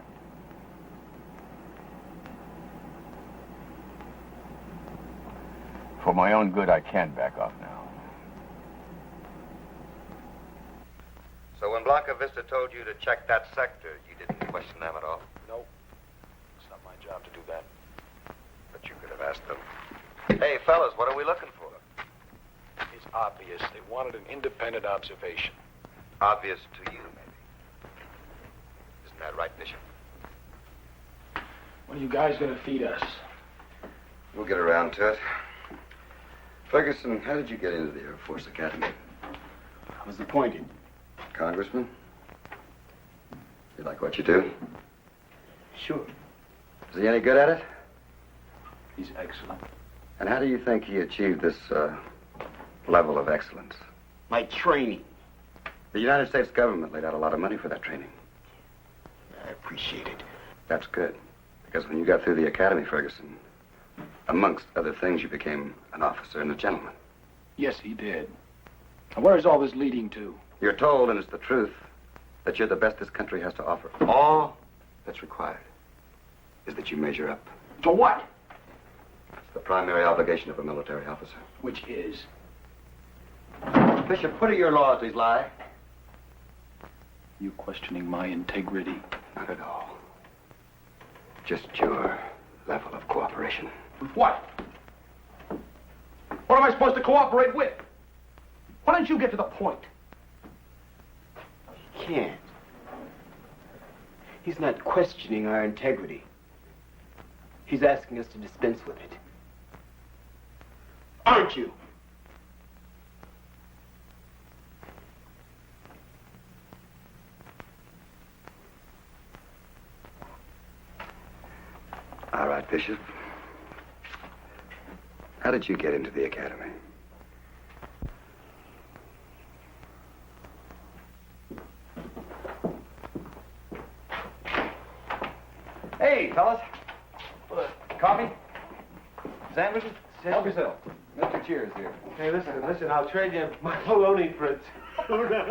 [SPEAKER 7] For my own good, I can't back off now.
[SPEAKER 8] So when Blanca Vista told you to check that sector, you didn't question them at all?
[SPEAKER 16] No. It's not my job to do that.
[SPEAKER 8] But you could have asked them. Hey, fellas, what are we looking for?
[SPEAKER 16] It's obvious. They wanted an independent observation.
[SPEAKER 8] Obvious to you, maybe. Isn't that right, Bishop?
[SPEAKER 15] When are you guys going to feed us?
[SPEAKER 8] We'll get around to it. Ferguson, how did you get into the Air Force Academy?
[SPEAKER 9] I was appointed.
[SPEAKER 8] Congressman? You like what you do?
[SPEAKER 9] Sure.
[SPEAKER 8] Is he any good at it?
[SPEAKER 9] He's excellent.
[SPEAKER 8] And how do you think he achieved this level of excellence?
[SPEAKER 9] My training.
[SPEAKER 8] The United States government laid out a lot of money for that training. I appreciate it. That's good. Because when you got through the academy, Ferguson, amongst other things, you became an officer and a gentleman.
[SPEAKER 15] Yes, he did. And where's all this leading to?
[SPEAKER 8] You're told, and it's the truth, that you're the best this country has to offer. All that's required is that you measure up.
[SPEAKER 15] To what?
[SPEAKER 8] It's the primary obligation of a military officer.
[SPEAKER 15] Which is?
[SPEAKER 8] Bishop, what are your loyalties lie?
[SPEAKER 15] You questioning my integrity?
[SPEAKER 8] Not at all. Just your level of cooperation.
[SPEAKER 15] With what? What am I supposed to cooperate with? Why don't you get to the point?
[SPEAKER 22] He can't. He's not questioning our integrity. He's asking us to dispense with it.
[SPEAKER 15] Aren't you?
[SPEAKER 8] All right, Bishop. How did you get into the academy?
[SPEAKER 9] Hey, fellas. Coffee? Sandwiches? Help yourself. Mr. Cheers here.
[SPEAKER 21] Hey, listen, I'll trade you my bologna for a tuna.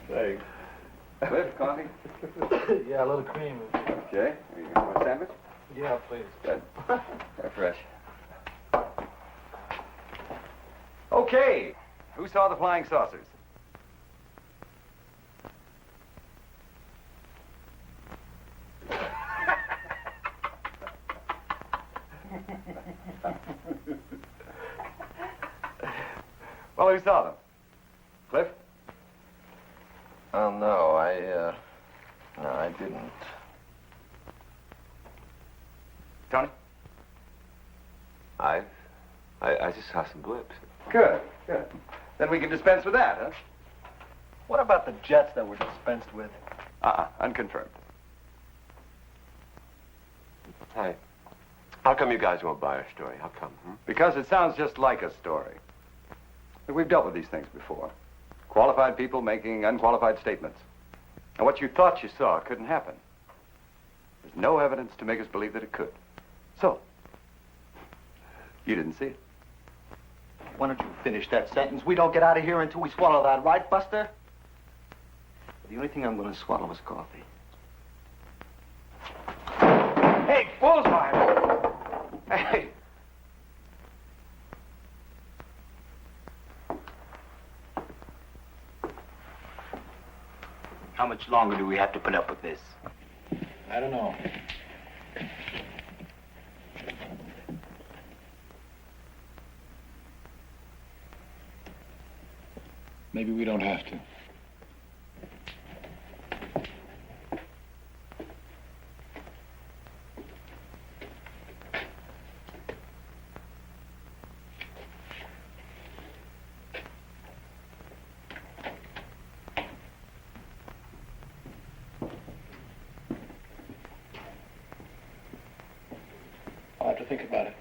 [SPEAKER 9] Thanks. Cliff, coffee?
[SPEAKER 21] Yeah, a little cream.
[SPEAKER 9] Okay. Here you go. Want a sandwich?
[SPEAKER 21] Yeah, please.
[SPEAKER 9] Good. They're fresh. Okay. Who saw the flying saucers? Well, who saw them? Cliff?
[SPEAKER 19] Oh, no, I didn't.
[SPEAKER 9] Tony?
[SPEAKER 6] I just saw some blips.
[SPEAKER 9] Good. Then we can dispense with that, huh?
[SPEAKER 20] What about the jets that were dispensed with?
[SPEAKER 9] Unconfirmed.
[SPEAKER 6] Hey, how come you guys won't buy our story? How come?
[SPEAKER 9] Because it sounds just like a story. Look, we've dealt with these things before. Qualified people making unqualified statements. And what you thought you saw couldn't happen. There's no evidence to make us believe that it could. So, you didn't see it.
[SPEAKER 20] Why don't you finish that sentence? We don't get out of here until we swallow that, right, Buster? The only thing I'm going to swallow is coffee.
[SPEAKER 9] Hey, bullseye! Hey!
[SPEAKER 22] How much longer do we have to put up with this?
[SPEAKER 15] I don't know. Maybe we don't have to. I'll have to think about it.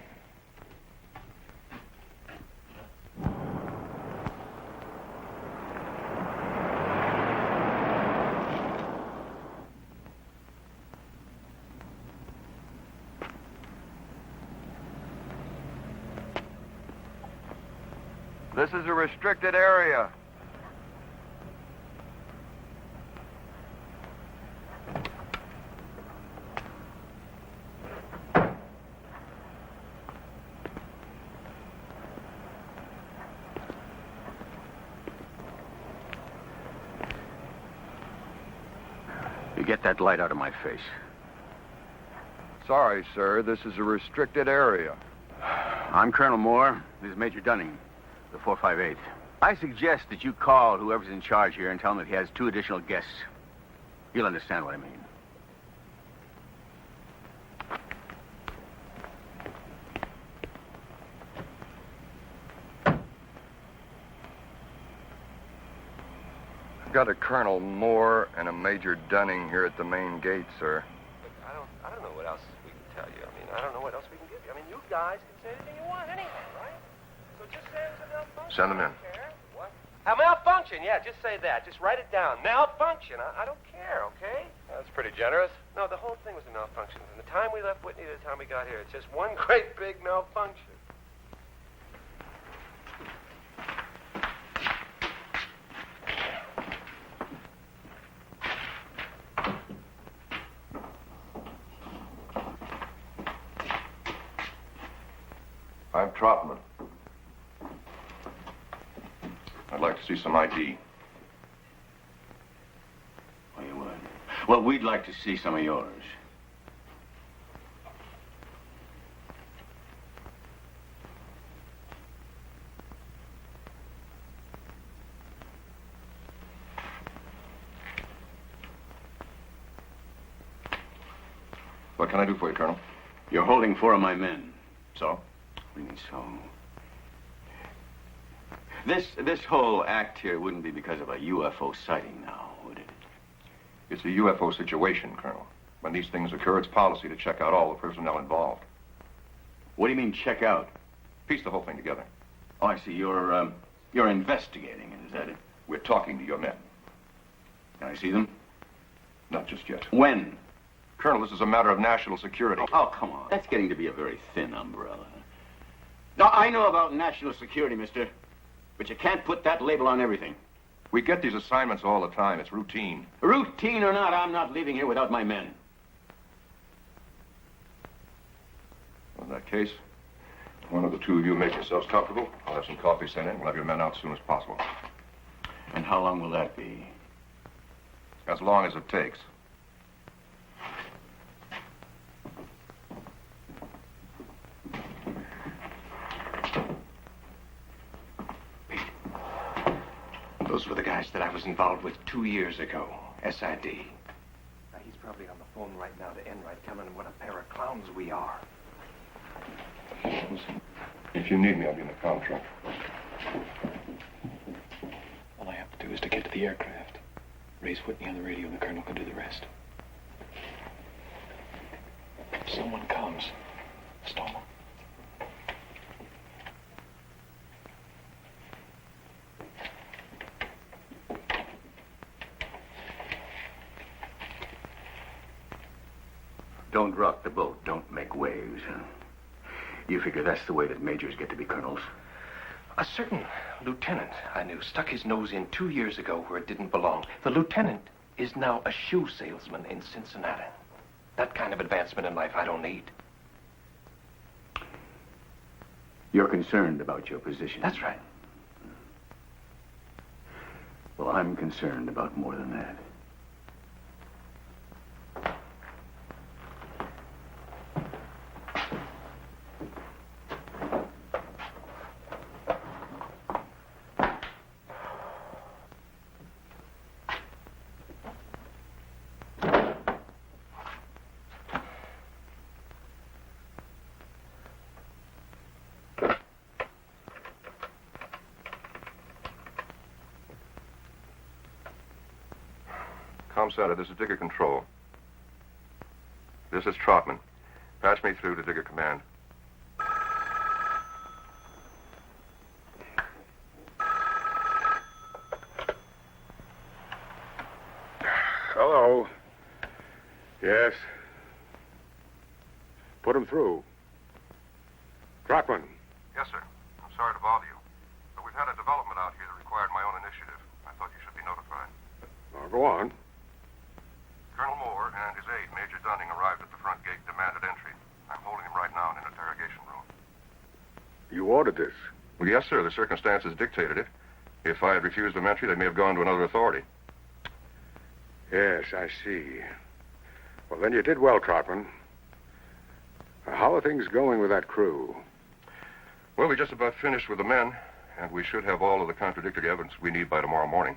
[SPEAKER 3] This is a restricted area.
[SPEAKER 7] You get that light out of my face.
[SPEAKER 3] Sorry, sir. This is a restricted area.
[SPEAKER 7] I'm Colonel Moore. This is Major Dunning, the 458th. I suggest that you call whoever's in charge here and tell him that he has 2 additional guests. You'll understand what I mean.
[SPEAKER 3] I've got a Colonel Moore and a Major Dunning here at the main gate, sir.
[SPEAKER 6] I don't know what else we can tell you. I don't know what else we can give you. You guys can say anything you want anyhow, right? So just say it's a malfunction.
[SPEAKER 3] Send them in.
[SPEAKER 6] What? A malfunction!
[SPEAKER 21] Malfunction, yeah, just say that. Just write it down. Malfunction. I don't care, okay?
[SPEAKER 4] That's pretty generous.
[SPEAKER 21] No, the whole thing was a malfunction. From the time we left Whitney to the time we got here, it's just one great big malfunction.
[SPEAKER 4] I'm Trotman. I'd like to see some ID.
[SPEAKER 7] Oh, you would? Well, we'd like to see some of yours.
[SPEAKER 4] What can I do for you, Colonel?
[SPEAKER 7] You're holding 4 of my men.
[SPEAKER 4] So?
[SPEAKER 7] What do you mean, so? This whole act here wouldn't be because of a UFO sighting now, would it?
[SPEAKER 4] It's a UFO situation, Colonel. When these things occur, it's policy to check out all the personnel involved.
[SPEAKER 7] What do you mean, check out?
[SPEAKER 4] Piece the whole thing together.
[SPEAKER 7] Oh, I see. You're investigating it, is that it?
[SPEAKER 4] We're talking to your men.
[SPEAKER 7] Can I see them?
[SPEAKER 4] Not just yet.
[SPEAKER 7] When?
[SPEAKER 4] Colonel, this is a matter of national security.
[SPEAKER 7] Oh, come on. That's getting to be a very thin umbrella. Now, I know about national security, mister. But you can't put that label on everything.
[SPEAKER 4] We get these assignments all the time. It's routine.
[SPEAKER 7] Routine or not, I'm not leaving here without my men.
[SPEAKER 4] In that case, one of the two of you make yourselves comfortable. I'll have some coffee sent in. We'll have your men out as soon as possible.
[SPEAKER 7] And how long will that be?
[SPEAKER 4] As long as it takes.
[SPEAKER 21] Those were the guys that I was involved with 2 years ago. SID.
[SPEAKER 16] Now, he's probably on the phone right now to Enright, telling him what a pair of clowns we are.
[SPEAKER 4] If you need me, I'll be in the comm truck.
[SPEAKER 16] All I have to do is to get to the aircraft. Raise Whitney on the radio, and the colonel can do the rest. If someone comes, storm them.
[SPEAKER 7] Don't rock the boat. Don't make waves. Huh? You figure that's the way that majors get to be colonels?
[SPEAKER 16] A certain lieutenant I knew stuck his nose in 2 years ago where it didn't belong. The lieutenant is now a shoe salesman in Cincinnati. That kind of advancement in life I don't need.
[SPEAKER 7] You're concerned about your position.
[SPEAKER 16] That's right.
[SPEAKER 7] Well, I'm concerned about more than that.
[SPEAKER 4] Comm Center, this is Digger Control. This is Trotman. Patch me through to Digger Command.
[SPEAKER 12] Hello. Yes. Put him through. Trotman.
[SPEAKER 4] Yes, sir. I'm sorry to bother you. But we've had a development out here that required my own initiative. I thought you should be notified.
[SPEAKER 12] Now, go on.
[SPEAKER 4] Colonel Moore and his aide, Major Dunning, arrived at the front gate, demanded entry. I'm holding him right now in an interrogation room.
[SPEAKER 12] You ordered this.
[SPEAKER 4] Well, yes, sir. The circumstances dictated it. If I had refused them entry, they may have gone to another authority.
[SPEAKER 12] Yes, I see. Well, then you did well, Trotman. How are things going with that crew?
[SPEAKER 4] Well, we just about finished with the men, and we should have all of the contradictory evidence we need by tomorrow morning.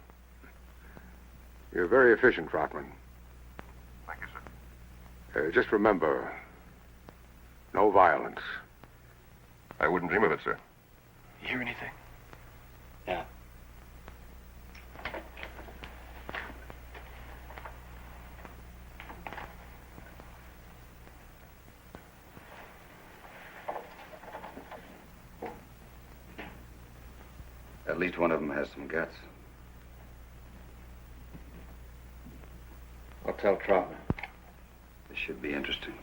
[SPEAKER 12] You're very efficient, Trotman.
[SPEAKER 4] Thank you, sir.
[SPEAKER 12] Just remember, no violence.
[SPEAKER 4] I wouldn't dream of it, sir.
[SPEAKER 16] You hear anything?
[SPEAKER 20] Yeah.
[SPEAKER 8] At least one of them has some guts.
[SPEAKER 9] tell Trotman.
[SPEAKER 8] This should be interesting.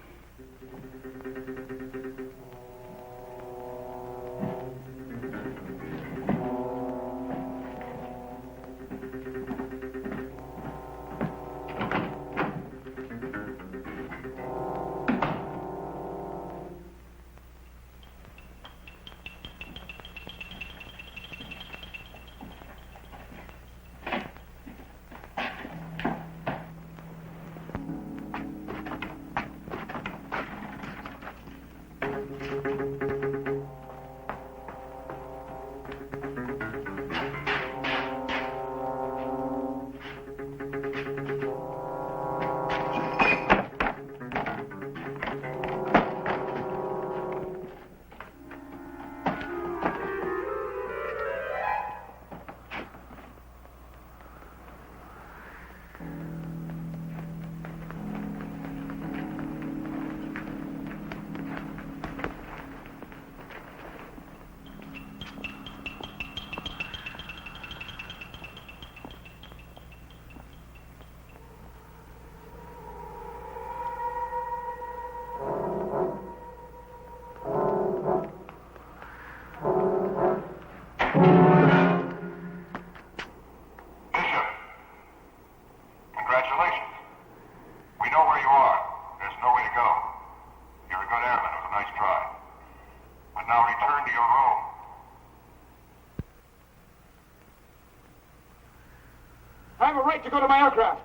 [SPEAKER 15] I have a right to go to my aircraft.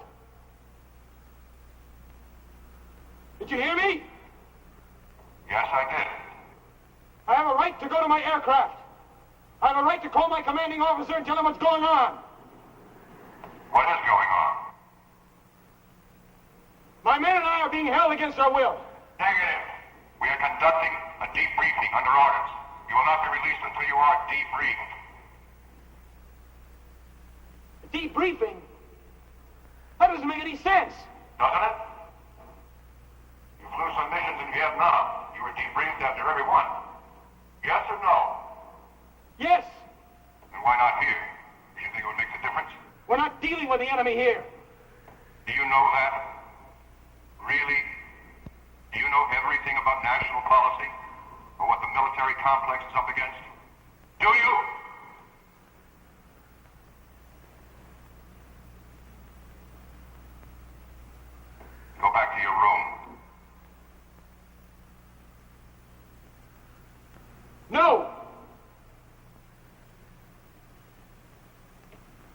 [SPEAKER 15] Did you hear me?
[SPEAKER 11] Yes, I did.
[SPEAKER 15] I have a right to go to my aircraft. I have a right to call my commanding officer and tell him what's going on.
[SPEAKER 11] What is going on?
[SPEAKER 15] My men and I are being held against our will.
[SPEAKER 11] Negative. We are conducting a debriefing under orders. You will not be released until you are debriefed.
[SPEAKER 15] Debriefing? That doesn't make any sense.
[SPEAKER 11] Doesn't it? You flew some missions in Vietnam. You were debriefed after every one. Yes or no?
[SPEAKER 15] Yes.
[SPEAKER 11] Then why not here? Do you think it would make a difference?
[SPEAKER 15] We're not dealing with the enemy here.
[SPEAKER 11] Do you know that? Really? Do you know everything about national policy? Or what the military complex is up against? Do you? Go back to your room.
[SPEAKER 15] No!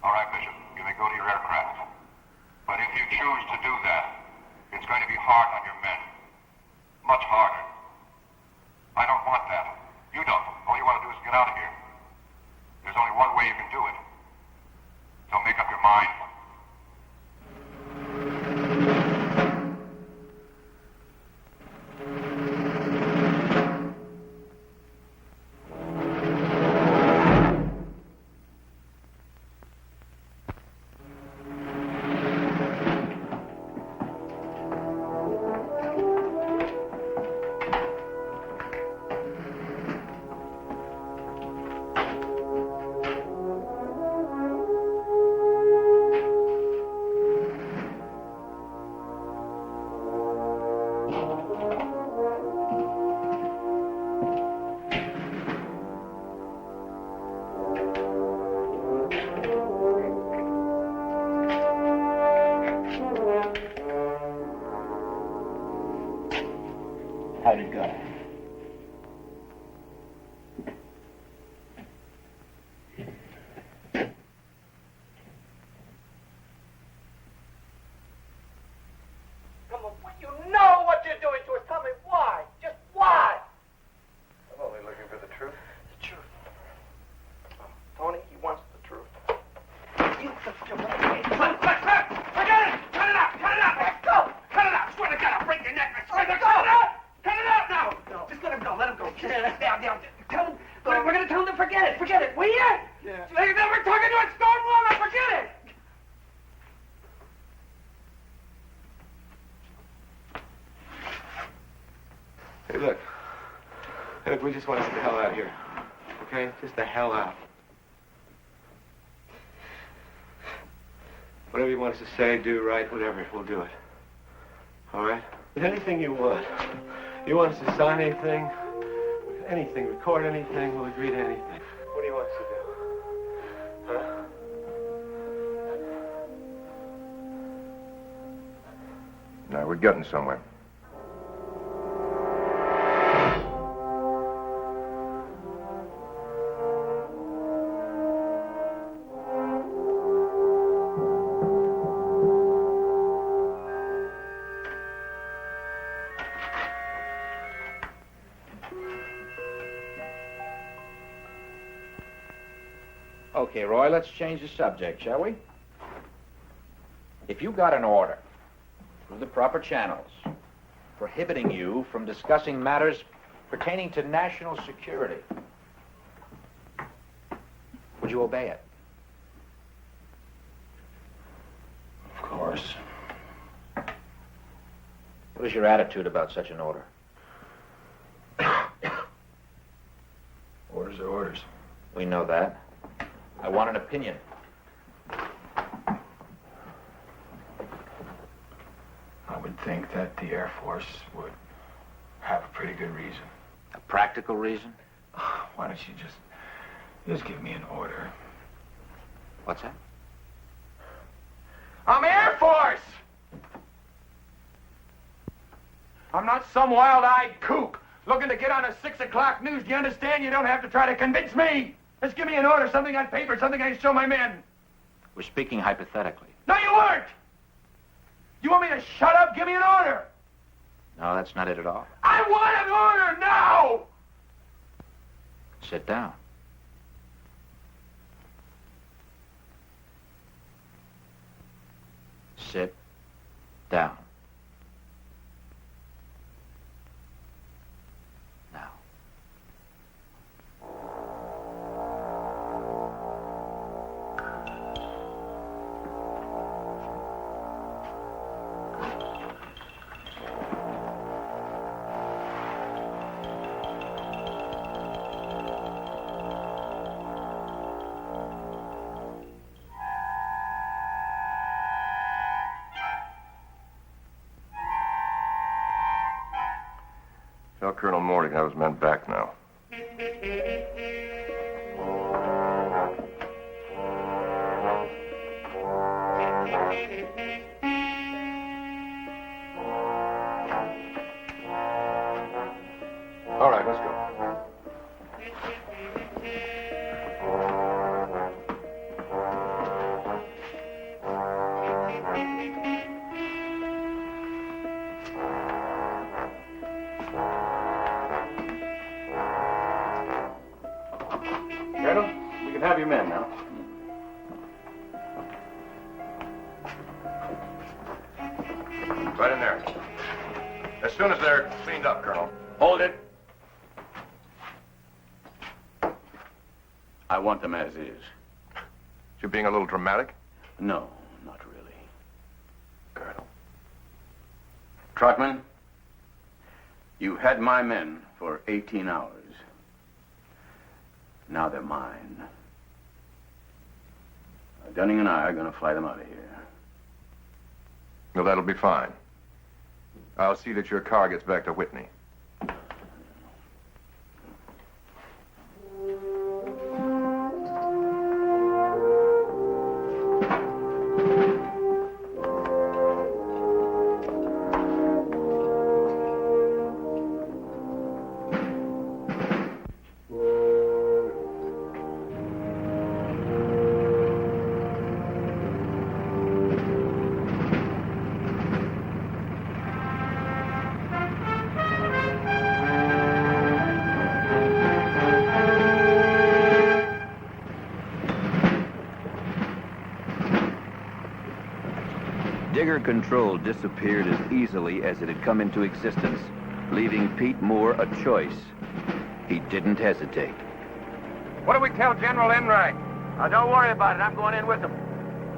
[SPEAKER 11] All right, Bishop. You may go to your aircraft. But if you choose to do that, it's going to be hard on your men. Much harder. I don't want that. You don't. All you want to do is get out of here. There's only one way you can do it. So make up your mind.
[SPEAKER 15] How'd it go?
[SPEAKER 21] Come on, you know what you're doing to us. Tell me why. Just why?
[SPEAKER 9] I'm only looking for the truth.
[SPEAKER 21] The truth. Tony, he wants the truth. You forget it! Cut it out! Cut it out! Let's go! Cut it out! Swear to God, I'll break your neck. I swear to God! Cut it out! Cut it out now! No. Just let him go. Let him go. Down. Tell him. We're going to tell him to forget it. Forget it. Will you? Yeah. We're talking to a stone wall now. Forget it.
[SPEAKER 9] Hey, look. Look, we just want to get the hell out of here. Okay? Just the hell out. Whatever you want us to say, do, write, whatever, we'll do it.
[SPEAKER 21] All right? But anything you want. You want us to sign anything? Anything, record anything, we'll agree to anything. What do you want us to do? Huh?
[SPEAKER 4] Now, we're getting somewhere.
[SPEAKER 2] Okay, Roy, let's change the subject, shall we? If you got an order through the proper channels prohibiting you from discussing matters pertaining to national security, would you obey it?
[SPEAKER 15] Of course.
[SPEAKER 2] What is your attitude about such an order?
[SPEAKER 15] Orders are orders.
[SPEAKER 2] We know that. I want an opinion.
[SPEAKER 15] I would think that the Air Force would have a pretty good reason.
[SPEAKER 2] A practical reason?
[SPEAKER 15] Why don't you just give me an order?
[SPEAKER 2] What's that?
[SPEAKER 15] I'm Air Force! I'm not some wild-eyed kook looking to get on a 6 o'clock news. Do you understand? You don't have to try to convince me. Just give me an order, something on paper, something I can show my men.
[SPEAKER 2] We're speaking hypothetically.
[SPEAKER 15] No, you weren't! You want me to shut up? Give me an order!
[SPEAKER 2] No, that's not it at all.
[SPEAKER 15] I want an order now!
[SPEAKER 2] Sit down. Sit down. Now.
[SPEAKER 4] Tell Colonel Morty I was meant back now. All right, let's go.
[SPEAKER 21] Colonel, we can have your men now.
[SPEAKER 4] Right in there. As soon as they're cleaned up, Colonel.
[SPEAKER 7] Hold it. I want them as is.
[SPEAKER 4] You're being a little dramatic?
[SPEAKER 7] No, not really. Colonel. Trotman, you had my men for 18 hours. Now they're mine. Dunning and I are going to fly them out of here.
[SPEAKER 4] Well, that'll be fine. I'll see that your car gets back to Whitney.
[SPEAKER 1] Digger control disappeared as easily as it had come into existence, leaving Pete Moore a choice. He didn't hesitate.
[SPEAKER 4] What do we tell General Enright?
[SPEAKER 21] Don't worry about it. I'm going in with them.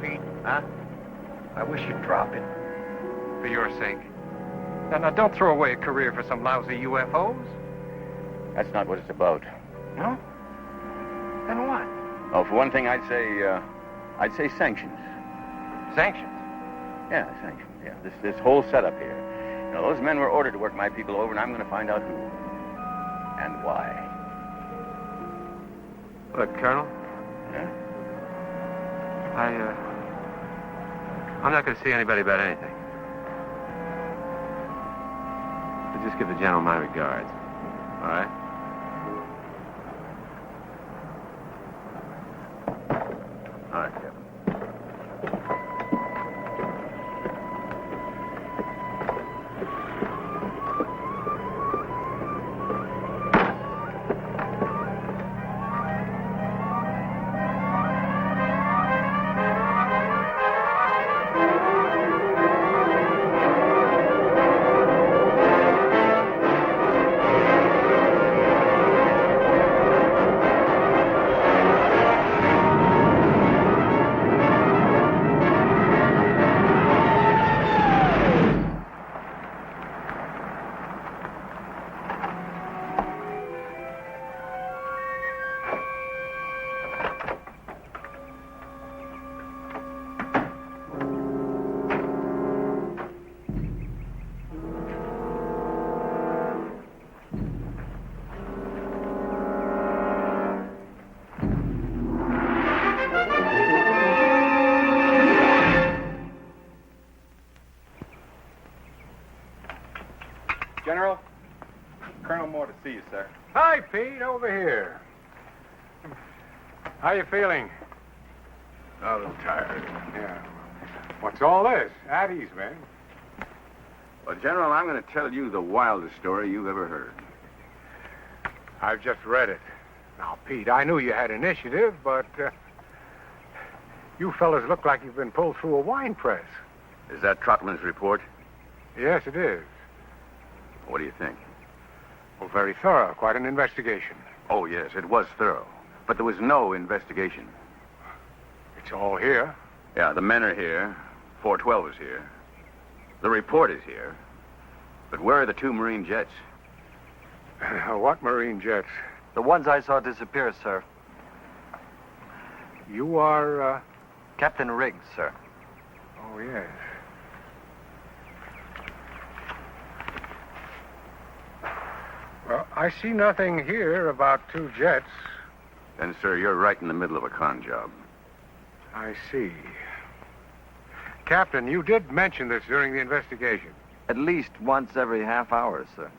[SPEAKER 4] Pete,
[SPEAKER 21] Huh?
[SPEAKER 4] I wish you'd drop it. For your sake. Now, don't throw away a career for some lousy UFOs.
[SPEAKER 7] That's not what it's about.
[SPEAKER 4] No? Then what?
[SPEAKER 7] Oh, for one thing, I'd say sanctions.
[SPEAKER 4] Sanctions?
[SPEAKER 7] Yeah, sanctions. Yeah, this whole setup here. Now, those men were ordered to work my people over, and I'm going to find out who and why.
[SPEAKER 9] Look, Colonel.
[SPEAKER 7] Yeah?
[SPEAKER 9] I'm not going to see anybody about anything. But just give the general my regards. All right?
[SPEAKER 7] All right, Captain.
[SPEAKER 9] General, Colonel Moore to see you, sir.
[SPEAKER 12] Hi, Pete, over here. How you feeling?
[SPEAKER 7] A little tired.
[SPEAKER 12] Yeah. What's all this? At ease, man.
[SPEAKER 7] Well, General, I'm going to tell you the wildest story you've ever heard.
[SPEAKER 12] I've just read it. Now, Pete, I knew you had initiative, but you fellas look like you've been pulled through a wine press.
[SPEAKER 7] Is that Trotman's report?
[SPEAKER 12] Yes, it is.
[SPEAKER 7] What do you think?
[SPEAKER 12] Well, very thorough. Quite an investigation.
[SPEAKER 7] Oh, yes, it was thorough. But there was no investigation.
[SPEAKER 12] It's all here.
[SPEAKER 7] Yeah, the men are here. 412 is here. The report is here. But where are the 2 Marine jets?
[SPEAKER 12] What Marine jets?
[SPEAKER 13] The ones I saw disappear, sir.
[SPEAKER 12] You are,
[SPEAKER 13] Captain Riggs, sir.
[SPEAKER 12] Oh, yes. Well, I see nothing here about 2 jets.
[SPEAKER 7] Then, sir, you're right in the middle of a con job.
[SPEAKER 12] I see. Captain, you did mention this during the investigation.
[SPEAKER 13] At least once every half hour, sir.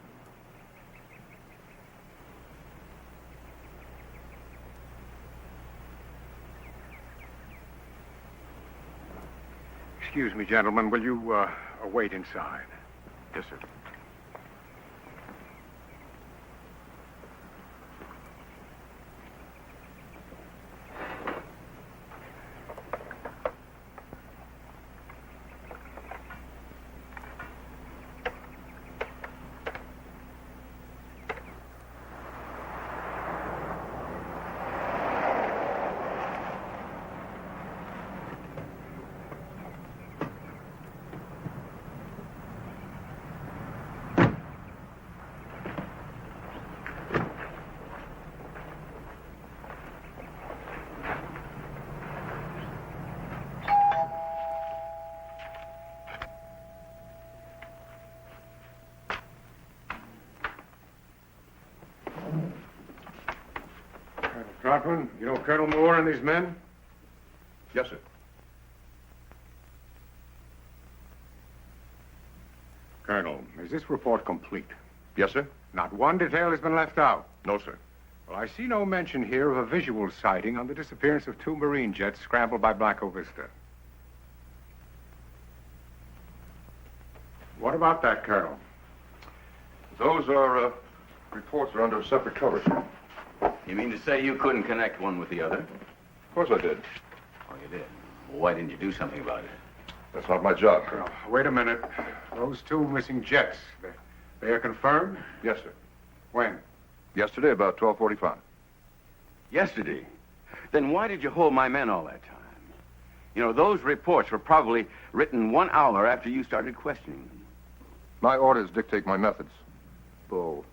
[SPEAKER 12] Excuse me, gentlemen. Will you wait inside?
[SPEAKER 7] Yes, sir.
[SPEAKER 12] Trotman, you know Colonel Moore and these men?
[SPEAKER 9] Yes, sir.
[SPEAKER 12] Colonel, is this report complete?
[SPEAKER 9] Yes, sir.
[SPEAKER 12] Not one detail has been left out.
[SPEAKER 9] No, sir.
[SPEAKER 12] Well, I see no mention here of a visual sighting on the disappearance of 2 Marine jets scrambled by Blanco Vista. What about that, Colonel?
[SPEAKER 9] Those are, reports are under separate covers.
[SPEAKER 7] You mean to say you couldn't connect one with the other?
[SPEAKER 9] Of course I did.
[SPEAKER 7] Oh, you did? Well, why didn't you do something about it?
[SPEAKER 9] That's not my job, Colonel.
[SPEAKER 12] Wait a minute. Those 2 missing jets, they are confirmed?
[SPEAKER 9] Yes, sir.
[SPEAKER 12] When?
[SPEAKER 9] Yesterday, about 12:45.
[SPEAKER 7] Yesterday? Then why did you hold my men all that time? You know, those reports were probably written 1 hour after you started questioning them.
[SPEAKER 9] My orders dictate my methods.
[SPEAKER 12] Bull.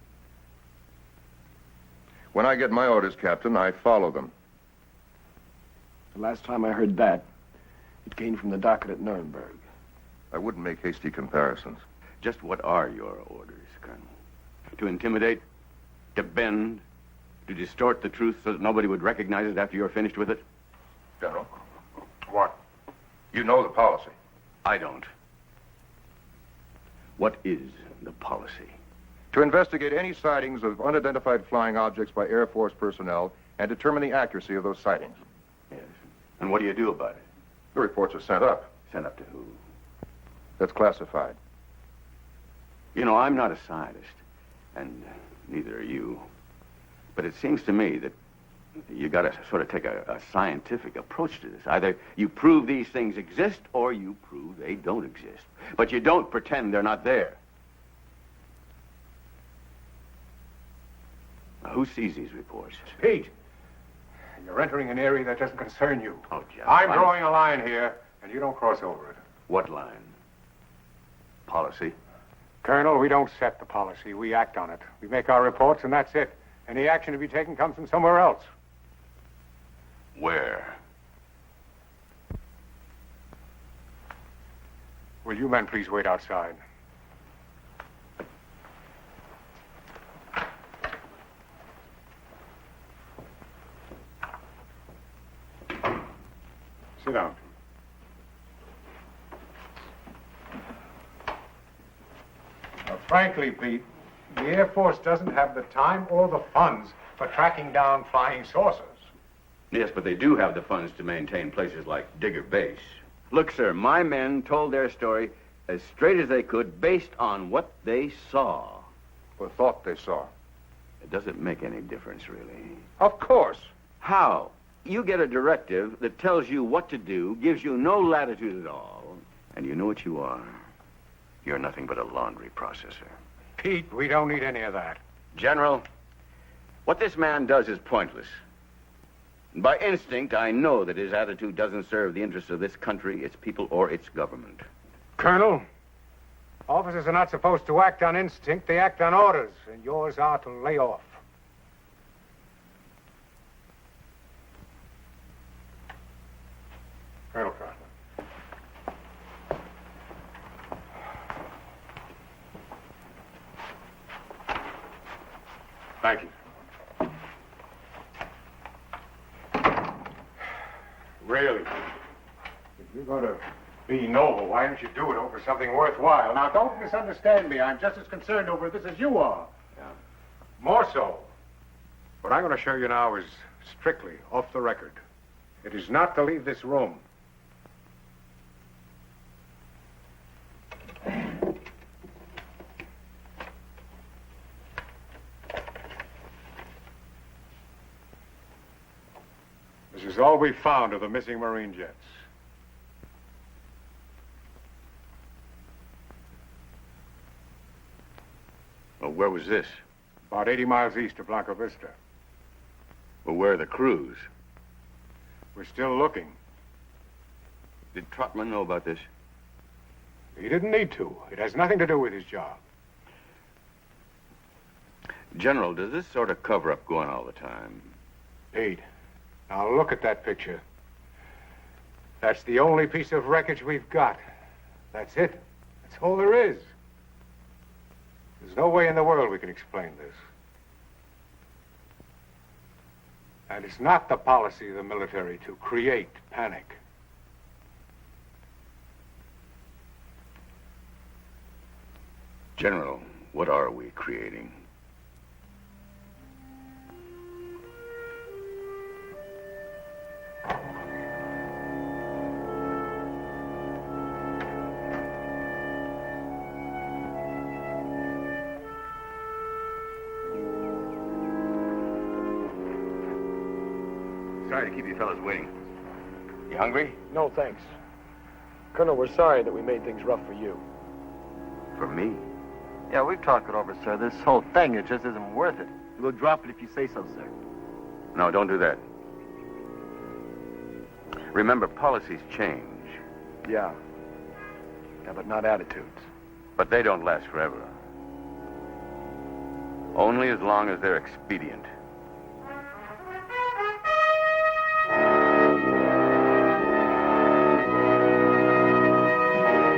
[SPEAKER 9] When I get my orders, Captain, I follow them.
[SPEAKER 15] The last time I heard that, it came from the docket at Nuremberg.
[SPEAKER 9] I wouldn't make hasty comparisons.
[SPEAKER 7] Just what are your orders, Colonel? To intimidate? To bend? To distort the truth so that nobody would recognize it after you're finished with it?
[SPEAKER 12] General. What? You know the policy.
[SPEAKER 7] I don't. What is the policy?
[SPEAKER 12] To investigate any sightings of unidentified flying objects by Air Force personnel and determine the accuracy of those sightings.
[SPEAKER 7] Yes. And what do you do about it?
[SPEAKER 12] The reports are sent up.
[SPEAKER 7] Sent up to who?
[SPEAKER 12] That's classified.
[SPEAKER 7] You know, I'm not a scientist, and neither are you. But it seems to me that you got to sort of take a scientific approach to this. Either you prove these things exist, or you prove they don't exist. But you don't pretend they're not there. Now, who sees these reports?
[SPEAKER 12] Pete, you're entering an area that doesn't concern you.
[SPEAKER 7] Oh, Jeff.
[SPEAKER 12] I'm drawing a line here, and you don't cross over it.
[SPEAKER 7] What line? Policy?
[SPEAKER 12] Colonel, we don't set the policy. We act on it. We make our reports, and that's it. Any action to be taken comes from somewhere else.
[SPEAKER 7] Where?
[SPEAKER 12] Will you men please wait outside? Sit down. Frankly, Pete, the Air Force doesn't have the time or the funds for tracking down flying saucers.
[SPEAKER 7] Yes, but they do have the funds to maintain places like Digger Base. Look, sir, my men told their story as straight as they could based on what they saw.
[SPEAKER 12] Or thought they saw.
[SPEAKER 7] It doesn't make any difference, really.
[SPEAKER 12] Of course.
[SPEAKER 7] How? You get a directive that tells you what to do, gives you no latitude at all, and you know what you are. You're nothing but a laundry processor.
[SPEAKER 12] Pete, we don't need any of that.
[SPEAKER 7] General, what this man does is pointless. By instinct, I know that his attitude doesn't serve the interests of this country, its people, or its government.
[SPEAKER 12] Colonel, officers are not supposed to act on instinct. They act on orders, and yours are to lay off. Colonel Carter. Thank you. Really? If you're going to be noble, why don't you do it over something worthwhile? Now, don't misunderstand me. I'm just as concerned over this as you are.
[SPEAKER 7] Yeah.
[SPEAKER 12] More so. What I'm going to show you now is strictly off the record. It is not to leave this room. This is all we found of the missing Marine jets.
[SPEAKER 7] Well, where was this?
[SPEAKER 12] About 80 miles east of Blanco Vista.
[SPEAKER 7] Well, where are the crews?
[SPEAKER 12] We're still looking.
[SPEAKER 7] Did Trotman know about this?
[SPEAKER 12] He didn't need to. It has nothing to do with his job.
[SPEAKER 7] General, does this sort of cover-up go on all the time?
[SPEAKER 12] Pete, now look at that picture. That's the only piece of wreckage we've got. That's it. That's all there is. There's no way in the world we can explain this. And it's not the policy of the military to create panic.
[SPEAKER 7] General, what are we creating? Sorry to keep you fellas waiting. You hungry?
[SPEAKER 15] No, thanks. Colonel, we're sorry that we made things rough for you.
[SPEAKER 7] For me?
[SPEAKER 20] Yeah, we've talked it over, sir. This whole thing, it just isn't worth it. We'll drop it if you say so, sir.
[SPEAKER 7] No, don't do that. Remember, policies change.
[SPEAKER 15] Yeah. Yeah, but not attitudes.
[SPEAKER 7] But they don't last forever. Only as long as they're expedient.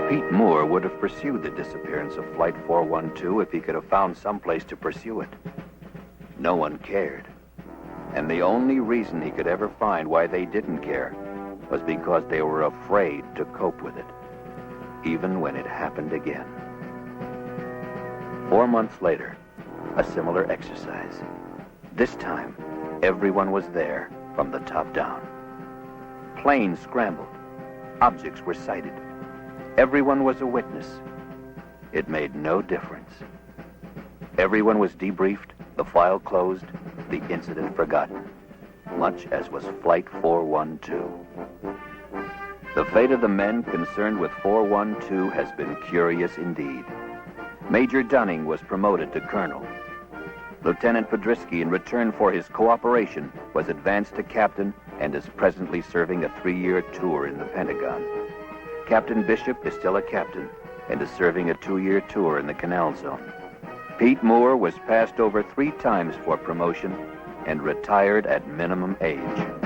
[SPEAKER 1] Pete Moore would have pursued the disappearance of Flight 412 if he could have found someplace to pursue it. No one cared. And the only reason he could ever find why they didn't care was because they were afraid to cope with it, even when it happened again. 4 months later, a similar exercise. This time, everyone was there from the top down. Planes scrambled. Objects were sighted. Everyone was a witness. It made no difference. Everyone was debriefed, the file closed, the incident forgotten, much as was Flight 412. The fate of the men concerned with 412 has been curious indeed. Major Dunning was promoted to colonel. Lieutenant Podrisky, in return for his cooperation, was advanced to captain and is presently serving a 3-year tour in the Pentagon. Captain Bishop is still a captain and is serving a 2-year tour in the Canal Zone. Pete Moore was passed over 3 times for promotion and retired at minimum age.